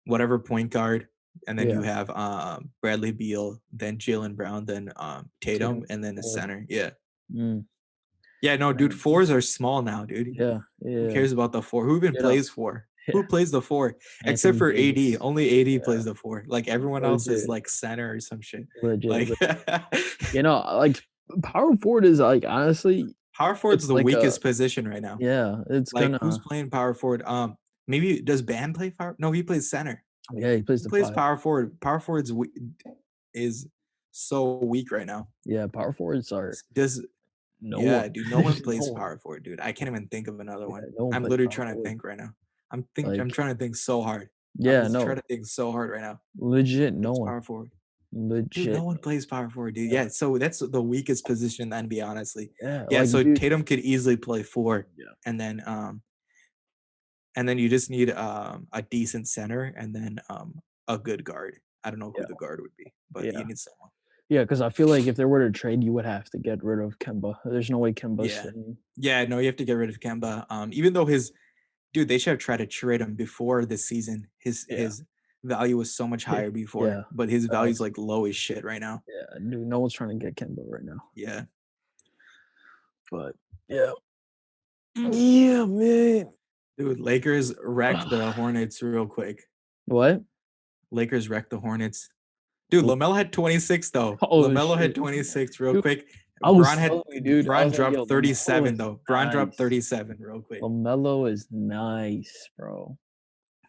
whatever point guard, and then you yeah, have Bradley Beal, then Jalen Brown, then Tatum, Tatum, and then a 4. center. Yeah. Mm, Yeah, no, dude, man, fours are small now, dude. yeah, Who yeah, cares about the four? Who even you know, plays four? Who yeah, plays the four? Except Anthony for AD. Davis, Only AD yeah, plays the four. Like everyone else is legit, like center or some shit. legit, Like like, power forward is, like, honestly, power it's forward's the like a weakest position right now. yeah, it's Like who's gonna playing power forward? Maybe does Bam play power? No, he plays center. yeah, he plays Who the plays 5. power forward? Is so weak right now. Yeah, power forwards are Does no one. Yeah, dude, no one There's no plays one. power forward, dude. I can't even think of another Yeah, one. no one I'm plays literally power trying to forward. think right now. I'm Like, trying to think so hard. I'm yeah, just trying no, to think so hard right now. legit no It's one. power forward. Dude, no Legit one no plays power forward, dude. yeah, Yeah, so that's the weakest position in the NBA, honestly. yeah, Yeah, like, so dude Tatum could easily play four, yeah, and then you just need a decent center and then a good guard. I don't know who yeah, the guard would be, but you yeah. need someone. Yeah, because I feel like if they were to trade, you would have to get rid of Kemba. There's no way Kemba's Yeah. staying. Yeah, no, you have to get rid of Kemba. Even though his dude, they should have tried to trade him before this season. Yeah, His value was so much yeah, higher before, yeah, but his value's facts. like low as shit right now. Yeah, dude, no one's trying to get Kemba right now. Yeah. But yeah. Yeah, man. Dude, Lakers wrecked the Hornets real quick. What? Lakers wrecked the Hornets. Dude, LaMelo had 26 though. Oh LaMelo had shit. 26 real Dude, quick. I was telling you, dude. I Bron was like, dropped yo, LaMelo 37 is though. Bron dropped nice. 37 real quick. LaMelo is nice, bro.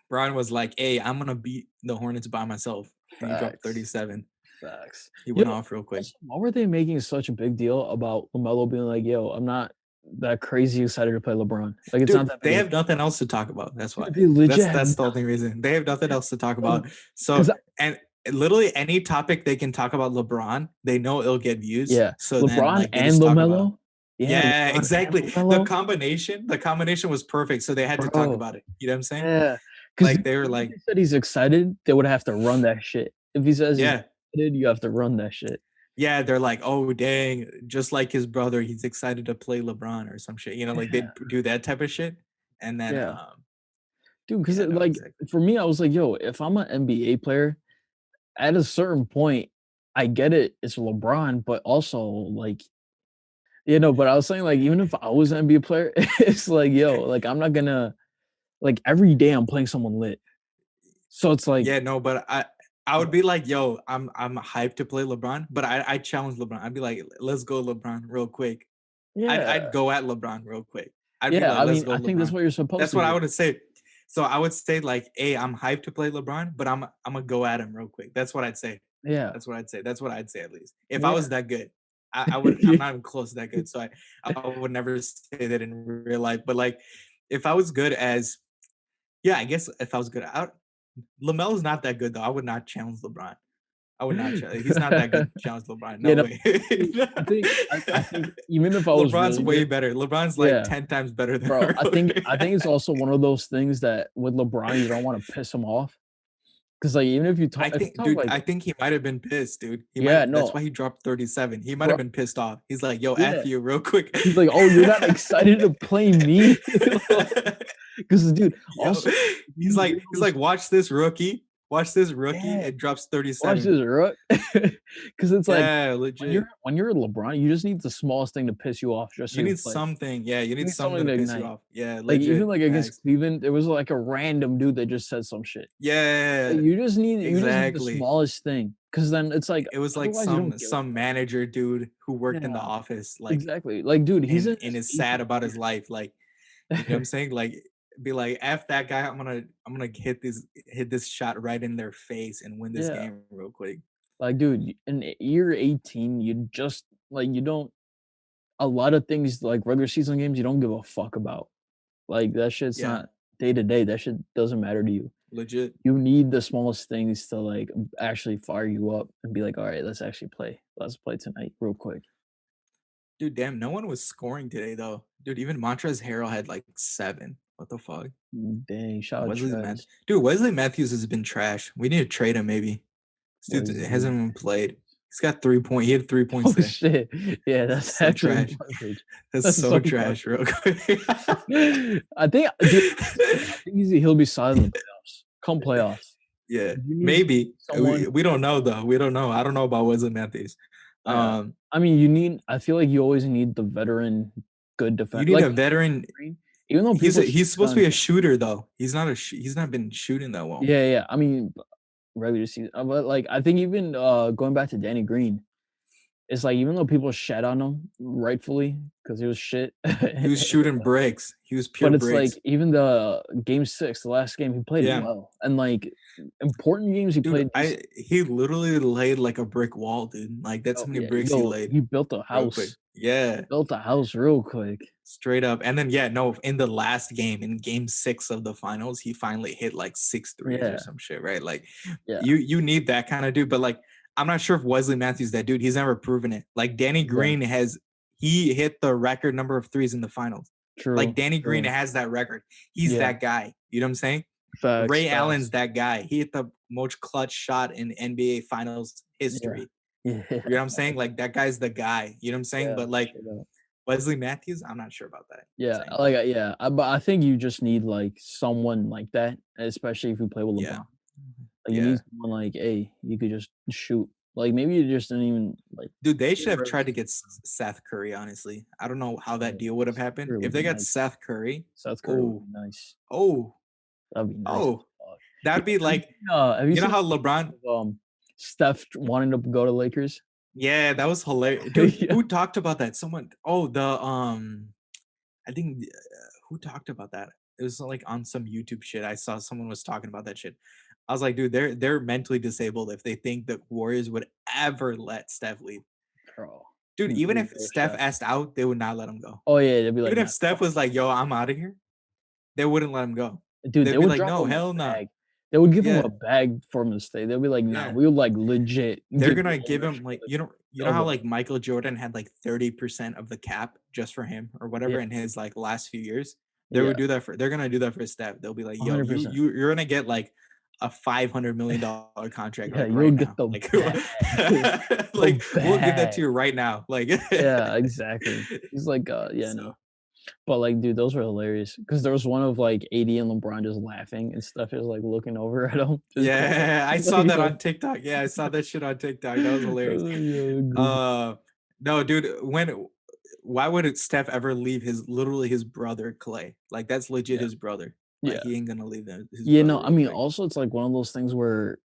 Bron was like, "Hey, I'm gonna beat the Hornets by myself," and he dropped Facts. 37. Facts. He Yo, went off real quick. also, why were they making such a big deal about LaMelo being like, "Yo, I'm not that crazy excited to play LeBron." Like, it's not Dude, that big they of a have nothing else to talk about. That's dude, why. they legit have That's the not only reason. They have nothing else to talk about. because So and literally any topic they can talk about LeBron, they know it'll get views. yeah, So then LeBron like they and just talk about him. LaMelo. Yeah, Yeah, LeBron and exactly. LaMelo, The combination was perfect. So they had to talk bro. about it. You know what I'm saying? Yeah, because Like if they were he like, said he's excited, they would have to run that shit. If he says he's yeah, excited, you have to run that shit. yeah, they're like, oh dang, just like his brother, he's excited to play LeBron or some shit. You know, like Yeah, they'd do that type of shit. And then yeah, dude. Because yeah, no, like exactly. for me, I was like, yo, if I'm an NBA player, at a certain point, I get it. It's LeBron, but also like, but I was saying like, even if I was an NBA player, it's like, yo, like I'm not gonna like every day I'm playing someone lit. So it's like, Yeah, no, but I would be like, yo, I'm hyped to play LeBron, but I challenge LeBron. I'd be like, let's go LeBron real quick. yeah, I'd go at LeBron real quick. I'd be yeah. like, I let's mean, go I think that's LeBron. what you're supposed That's to what I do. would say. So I would say like, hey, I'm hyped to play LeBron, but I'm gonna go at him real quick. That's what I'd say. Yeah, That's what I'd say. That's what I'd say at least. If I yeah. was that good. I would I'm not even close to that good. So I would never say that in real life. But like if I was good as yeah, I guess if I was good out LaMelo's not that good though. I would not challenge LeBron. I would not challenge. He's not that good to challenge LeBron. Yeah, No no, way. I think even if I was LeBron's really way good, better. LeBron's like yeah, 10 times better than bro. her. I think it's also one of those things that with LeBron, you don't want to piss him off because like even if you talk like I think he might have been pissed, dude. He might yeah, have that's no, why he dropped 37. He might bro, have been pissed off. He's like, yo, yeah. F you real quick. He's like, oh, you're not excited to play me, because dude, Yo, also he he's realized, like, watch this rookie. Watch this rookie. yeah. It drops Watch 37. this, right? Because it's like Yeah, when you're legit. when you're LeBron, you just need the smallest thing to piss you off just so You you need play. something. Yeah, you You need need something something to to piss you ignite. off. Yeah, Like even legit. like against Facts. Cleveland, there was like a random dude that just said some shit. Like, Yeah, you just need the exactly. smallest thing, because then it's like It was like otherwise you don't give a some fuck. manager dude who worked in the Yeah, office, like, exactly. Like, dude, he's in and his is sad 18th about his year. life. Like, you know what I'm saying? Like, be like, F that guy. I'm gonna hit this shot right in their face and win this Yeah, game real quick. like, dude, in year 18, you just like you don't a lot of things like regular season games you don't give a fuck about. Like that shit's Yeah, not day to day. That shit doesn't matter to you. legit. You need the smallest things to like actually fire you up and be like, all right, let's actually play. Let's play tonight real quick. Dude, damn, no one was scoring today though. Dude, even Montrezl Harrell had like 7. What the fuck? Dang, shout out Wesley Matthews. Trez. Dude, Wesley Matthews has been trash. We need to trade him maybe. This dude Wesley hasn't even played. Matthews. He's got 3 point. He had 3 points Oh today. shit. Yeah, This is that's so actually trash. garbage. That's That's so so trash, garbage. real quick. I think, dude, I think he'll be solid in the playoffs. Come playoffs. Yeah, You need maybe. someone. We don't know though. We don't know. I don't know about Wesley Matthews. Yeah. Um, I mean, I feel like you always need the veteran, good you defense. need Like a veteran. Green, even though people shit He's supposed to on be a him. shooter though. He's not been shooting that well. Yeah, yeah. I mean, regular season, but like I think even going back to Danny Green, it's like even though people shat on him rightfully because he was shit, He was shooting bricks. He was pure but it's like bricks. even the game 6, the last game, he played Yeah. well, and like important games he Dude, played decent. he literally laid like a brick wall, dude. Like that's how Oh many yeah, bricks he yo, laid he built a real quick. house. He Yeah, built a house real quick. straight up. And then yeah, no, in the last game, in game 6 of the finals, he finally hit like 6 threes or Yeah, some shit, right? Like yeah, you need that kind of dude, but like I'm not sure if Wesley Matthews that dude. He's never proven it. Like Danny yeah. Green he hit the record number of threes in the finals. Like True, Danny Green true. has that record. He's Yeah, that guy. You know what I'm saying? facts, Ray Allen's facts. that guy. He hit the most clutch shot in NBA finals Yeah, history. yeah, You know what I'm saying? Like that guy's the guy. You know what I'm saying? yeah, But like straight up. Wesley Matthews, I'm not sure about that. You know what Yeah, I'm saying? but I think you just need like someone like that, especially if you play with Yeah. LeBron. Like you need Yeah. someone like, hey, you could just shoot. Like maybe you just didn't even like Dude, they should give have her tried to get Seth Curry, honestly. I don't know how that deal would have Seth happened. Curry If would they be got nice. Seth Curry, Seth Curry would oh, be nice. oh, That'd be nice as oh, fuck. that'd be like, Have you you know seen how LeBron, Steph wanting to go to Lakers? yeah, that was hilarious. Dude, Yeah. who talked about that? Someone, oh, I think who talked about that? It was like on some YouTube shit. I saw someone was talking about that shit. I was like, dude, they're mentally disabled if they think the Warriors would ever let Steph leave. Bro. Dude, even Leave if their Steph Steph. asked out, they would not let him go. Oh yeah, they'd be like, Even if nah, Steph fuck was like, you. "Yo, I'm out of here," they wouldn't let him go. Dude, They'd they be would like, drop "No, him a hell no." bag. They would give him a Yeah, bag for him to stay. They'll be like, nah, yeah. we would like legit They're give you gonna give him ownership like of you know of how the like Michael Jordan had like 30% of the cap just for him or yeah, whatever in his like last few years? yeah, They're gonna do that for Steph. They'll be like, "Yo, 100%. you're gonna get like a $500 million contract Yeah, like you'll right get now. the Like bag. The like we'll give that to bag. you right now." Like Yeah, exactly. He's like, yeah, no. so But like, dude, those were hilarious because there was one of like AD and LeBron just laughing and stuff is like looking over at him, just quiet. yeah, I He's saw like, that yo, on TikTok. Yeah, I saw that shit on TikTok. That was hilarious. yo, goofy. No, dude, why would Steph ever leave his literally his brother Clay? Like that's legit Yeah, his brother. Like yeah. he ain't gonna leave his Yeah, brother no, I real mean, quick. also it's like one of those things where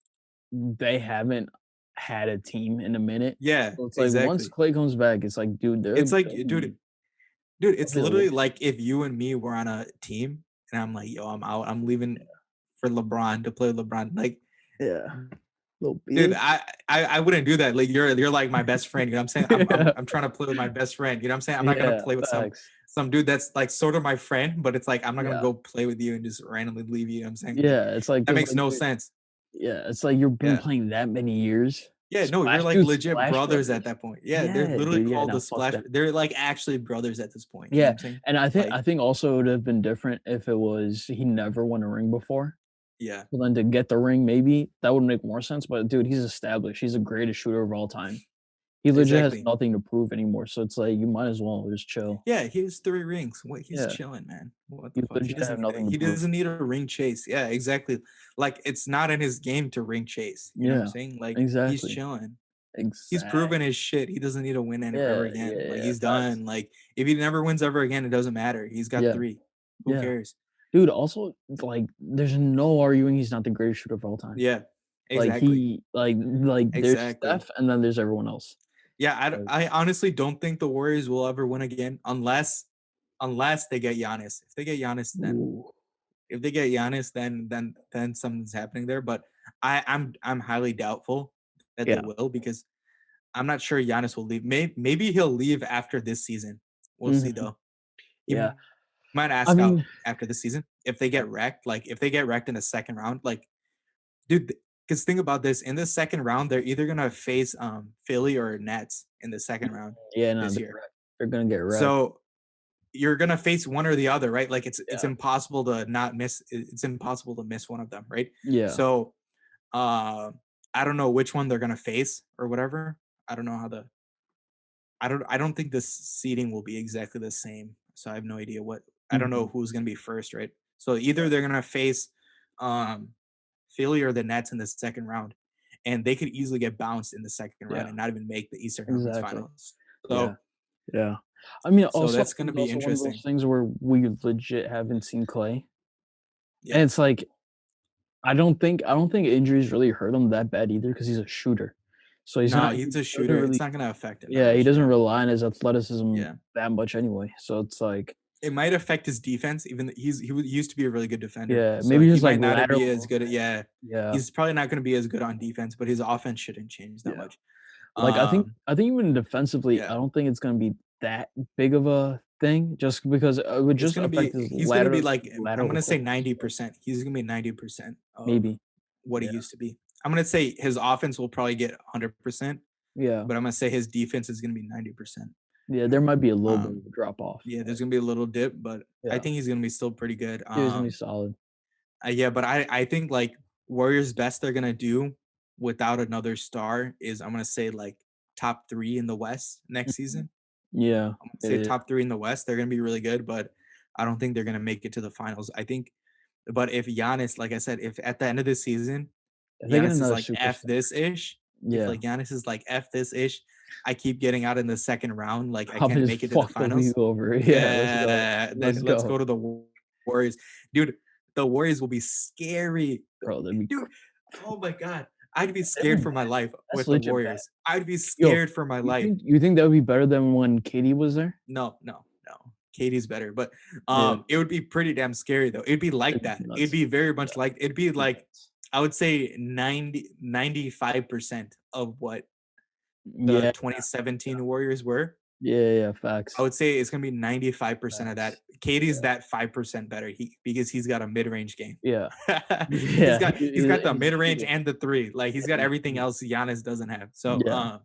they haven't had a team in a minute. Yeah, So it's like once exactly. Clay comes back, it's like, dude, It's like, they'll dude, they'll it's be literally elite. like if you and me were on a team and I'm like, yo, I'm out. I'm leaving for LeBron to play with LeBron. Like, Yeah, little dude, bitch. I wouldn't do that. Like you're like my best friend. You know what I'm saying? Yeah, I'm trying to play with my best friend. You know what I'm saying? I'm not gonna yeah, play with facts. some dude that's like sort of my friend, but it's like I'm not gonna Yeah, go play with you and just randomly leave you. You know what I'm saying? Like yeah, it's like that 'cause makes like, no dude, sense. yeah, it's like you've been Yeah. playing that many years. Yeah, no, you're like Dude, legit Splash brothers at Brothers. that point. Yeah, they're Yeah, literally dude, yeah, called no, the fuck Splash. that. They're like actually brothers at this point. You know what Yeah, I'm saying? and Like, I think also it would have been different if it was he never won a ring before. yeah, Well, then to get the ring, maybe that would make more sense, but dude, he's established. He's the greatest shooter of all time. He legit has exactly. nothing to prove anymore, so it's like you might as well just chill. Yeah, he has 3 rings. What he's Yeah, chilling, man. What the you fuck? legit have nothing to He prove. doesn't need a ring chase. Yeah, exactly. Like it's not in his game to ring chase. You know what I'm Yeah, saying? Like he's exactly, chilling. He's proven exactly. his shit. He doesn't need to win any ever Yeah, again. yeah, Like yeah, he's facts. done. Like if he never wins ever again, it doesn't matter. He's got Yeah, 3. Who yeah. cares? Dude, also, like, there's no arguing he's not the greatest shooter of all time. Yeah, Like, exactly. there's Exactly. Steph, and then there's everyone else. Yeah, Like, I honestly don't think the Warriors will ever win again unless they get Giannis. If they get Giannis, then ooh, if they get Giannis, then something's happening there. But I'm highly doubtful that they yeah, will because I'm not sure Giannis will leave. Maybe he'll leave after this season. We'll see mhm, though. He yeah. might I ask out mean, after the season if they yeah, get wrecked. Like if they get wrecked in the second round, like dude. Because think about this: in the second round, they're either gonna face Philly or Nets in the mm, second round yeah, no, this year. they're gonna get wrecked. So you're gonna face one or the other, right? Like it's Yeah, impossible to not miss. It's impossible to miss one of them, right? yeah, So uh, I don't know which one they're gonna face or whatever. I don't know how the I don't think the seating will be exactly the same. So I have no idea what I don't know mhm, who's gonna be first, right? So either yeah, they're gonna face um Philly or the Nets in the second round, and they could easily get bounced in the second round yeah, and not even make the Eastern Conference exactly. Finals. Yeah, So yeah. I mean, also, I that's think gonna it's be also one of those interesting. things where we legit haven't seen Clay, and Yeah. it's like I don't think injuries really hurt him that bad either because he's a shooter. So No, he he's a doesn't shooter. really It's not gonna affect him that yeah, he much. doesn't Yeah. rely on his athleticism Yeah. that much anyway. So it's like, It might affect his defense, even used to be a really good defender. yeah, So maybe he just like might not lateral be as good at movement. yeah. Yeah. He's probably not gonna be as good on defense, but his offense shouldn't change that Yeah. much. Like Um, I think even defensively, I yeah. don't think it's gonna be that big of a thing just because it would It's just gonna affect be his he's gonna be like I'm lateral gonna say quickness. But 90%. He's gonna be 90% of maybe. what he Yeah. used to be. I'm gonna say his offense will probably get 100%, Yeah. but I'm gonna say his defense is gonna be 90%. Yeah, there might be a little bit Um, of a drop off, yeah, but there's gonna be a little dip, but I yeah. think he's gonna be still pretty good. He was gonna be solid. Yeah, but I think like Warriors best they're gonna do without another star is I'm gonna say like top 3 in the West next Mhm. season. Yeah. I'm gonna Yeah, say yeah. top 3 in the West. They're gonna be really good, but I don't think they're gonna make it to the finals. I think, but if Giannis, like I said, if at the end of the season If they get Giannis is another like F superstar. this ish, if Yeah. like Giannis is like F this ish, I keep getting out in the second round, like I I'm can't just make it to the fuck the league finals. over. Yeah, let's go. Yeah, Let's then let's go. go to the Warriors, dude. The Warriors will be scary. Bro, that'd be Dude, oh my god. I'd be that'd be scared for my bad. life That's with the legit bad. Warriors. I'd be Yo, scared for my life. you think that would be better than when KD was there? No, no, no. Katie's better, but Yeah, it would be pretty damn scary though. It'd be like it'd be that. It'd nuts. be very Yeah, much like it'd be it'd be like nuts. I would say 95% of what the Yeah, 2017 Warriors were. yeah, I facts, would say it's gonna be 95% of that. facts. Katie's Yeah, that 5% better. Because he's got a mid-range game. yeah, he's yeah. got he's got the He's mid-range shooting. and the three. Like he's Yeah, got he's everything shooting. else Giannis doesn't have. So Yeah,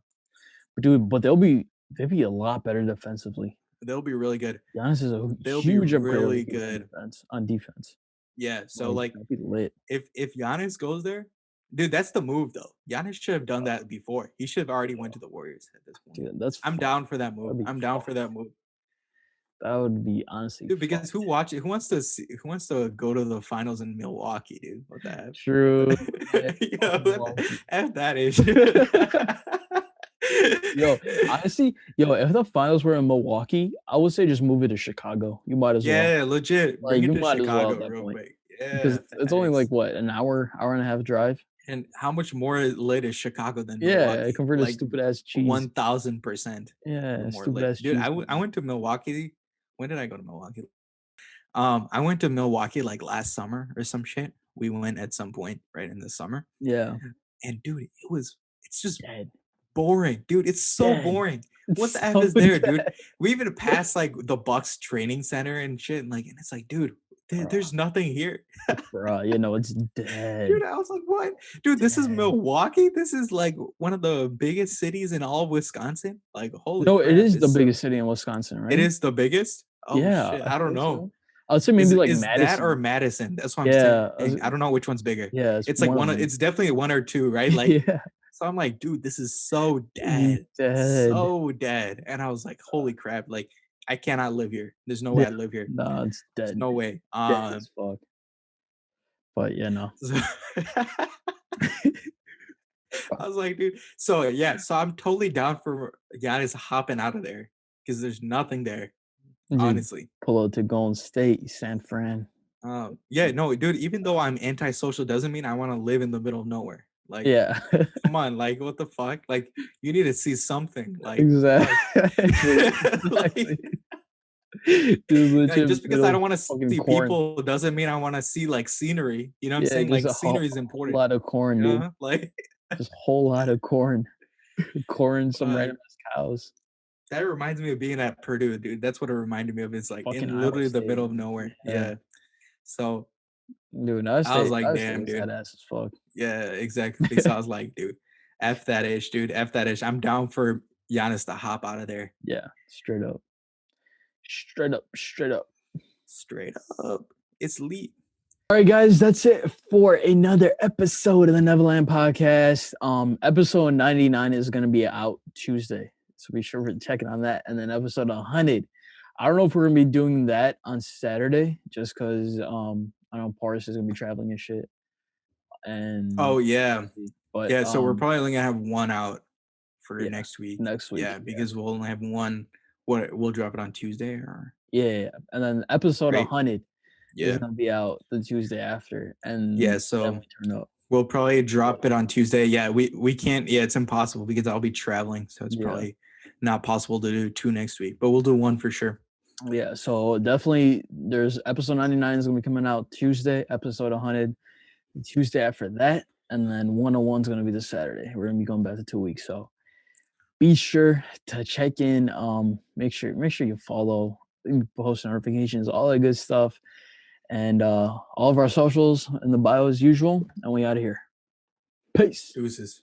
but dude, but they'll be a lot better defensively. they'll be really good. Giannis is a They'll be huge upgrade over really Katie on good. defense. On defense, Yeah. So like like that'd be lit. if Giannis goes there, dude, that's the move though. Giannis should have done that before. He should have already went to the Warriors at this point. Dude, that's I'm fun. down for that move. That'd be I'm down for fun. that move. That would be honestly Dude, fun. because who wants to go to the finals in Milwaukee, dude? What the heck? True. Man, Yo, fucking Milwaukee. F that is. Yo, honestly, yo, if the finals were in Milwaukee, I would say just move it to Chicago. You might as well. Yeah, legit. Like Bring it you to might as well at Chicago that real point quick. because Yeah, it's only like facts. what an hour and a half drive. And how much more lit is Chicago than Yeah, Milwaukee? converted Like stupid ass cheese. 1000% Yeah, more stupid lit. ass Dude, cheese. I went to Milwaukee. When did I go to Milwaukee? I went to Milwaukee like last summer or some shit. We went at some point right in the summer. Yeah, And dude, it's just dead, boring. Dude, it's so dead. boring. What It's the F so is there, dude? dead, We even passed like the Bucks training center and shit. And it's like, dude, bro. there's nothing here. Bro, you know it's Dude, dead, I was like, what? Dude, this is dead. Milwaukee. This is like one of the biggest cities in all of Wisconsin. Like, holy No, it crap. is the biggest city in Wisconsin, It right? is the biggest? Oh Yeah, shit. I I don't think know. so. I would say maybe like Is that or Madison. Madison? That's what I'm Yeah, saying. I don't know which one's bigger. yeah, it's It's like one of them. it's definitely one or two, right? Like, Yeah, so I'm like, dude, this is so you dead. dead. So dead. And I was like, holy crap, like I cannot live here. There's no way Yeah, I live here. no, it's There's dead, no way. dead as fuck. But yeah, no. So I was like, dude. So yeah, so I'm totally down for Giannis hopping out of there because there's nothing there, Just honestly. pull out to Golden State, San Fran. Yeah, no, dude. Even though I'm antisocial, doesn't mean I want to live in the middle of nowhere. Like, Yeah, come on, like, what the fuck? Like, you need to see something. Like, fuck. exactly, like, exactly. Dude, legit just because I middle don't want to fucking see corn. people doesn't mean I want to see like scenery. You know what I'm Yeah, saying? just Like, a scenery is whole important. lot of corn, You dude. know, like, Just whole lot of corn. Corn, some fuck. random ass cows. That reminds me of being at Purdue, dude. That's what it reminded me of. It's like Fucking in Iowa literally the middle State. of nowhere. Yeah. Yeah. So Dude, I was like, Iowa State damn, is head dude. ass as fuck. Yeah, exactly. So I was like, dude, F that ish, dude. F that ish. I'm down for Giannis to hop out of there. Yeah, straight up. Straight up, straight up. Straight up. It's elite. All right, guys, that's it for another episode of the Neverland Podcast. Episode 99 is going to be out Tuesday, so be sure to check it on that. And then episode 100, I don't know if we're going to be doing that on Saturday, just because I know Paris is going to be traveling and shit. Oh And yeah. but Yeah. So we're probably only gonna have one out for yeah, next week. next week. Yeah, because we'll only have one. What we'll drop it on Tuesday or Yeah. And then episode great. 100 is Yeah. going to be out the Tuesday after, and Yeah. So definitely turn up. we'll probably drop it on Tuesday. Yeah, we can't. Yeah, it's impossible because I'll be traveling, so it's Yeah. probably not possible to do two next week. But we'll do one for sure. Yeah, so definitely there's episode 99 is gonna be coming out Tuesday, episode 100 Tuesday after that, and then 101 is gonna be the Saturday. We're gonna be going back to 2 weeks, so be sure to check in. Make sure you follow, post notifications, all that good stuff, and all of our socials in the bio as usual. And we out of here. Peace. Deuces.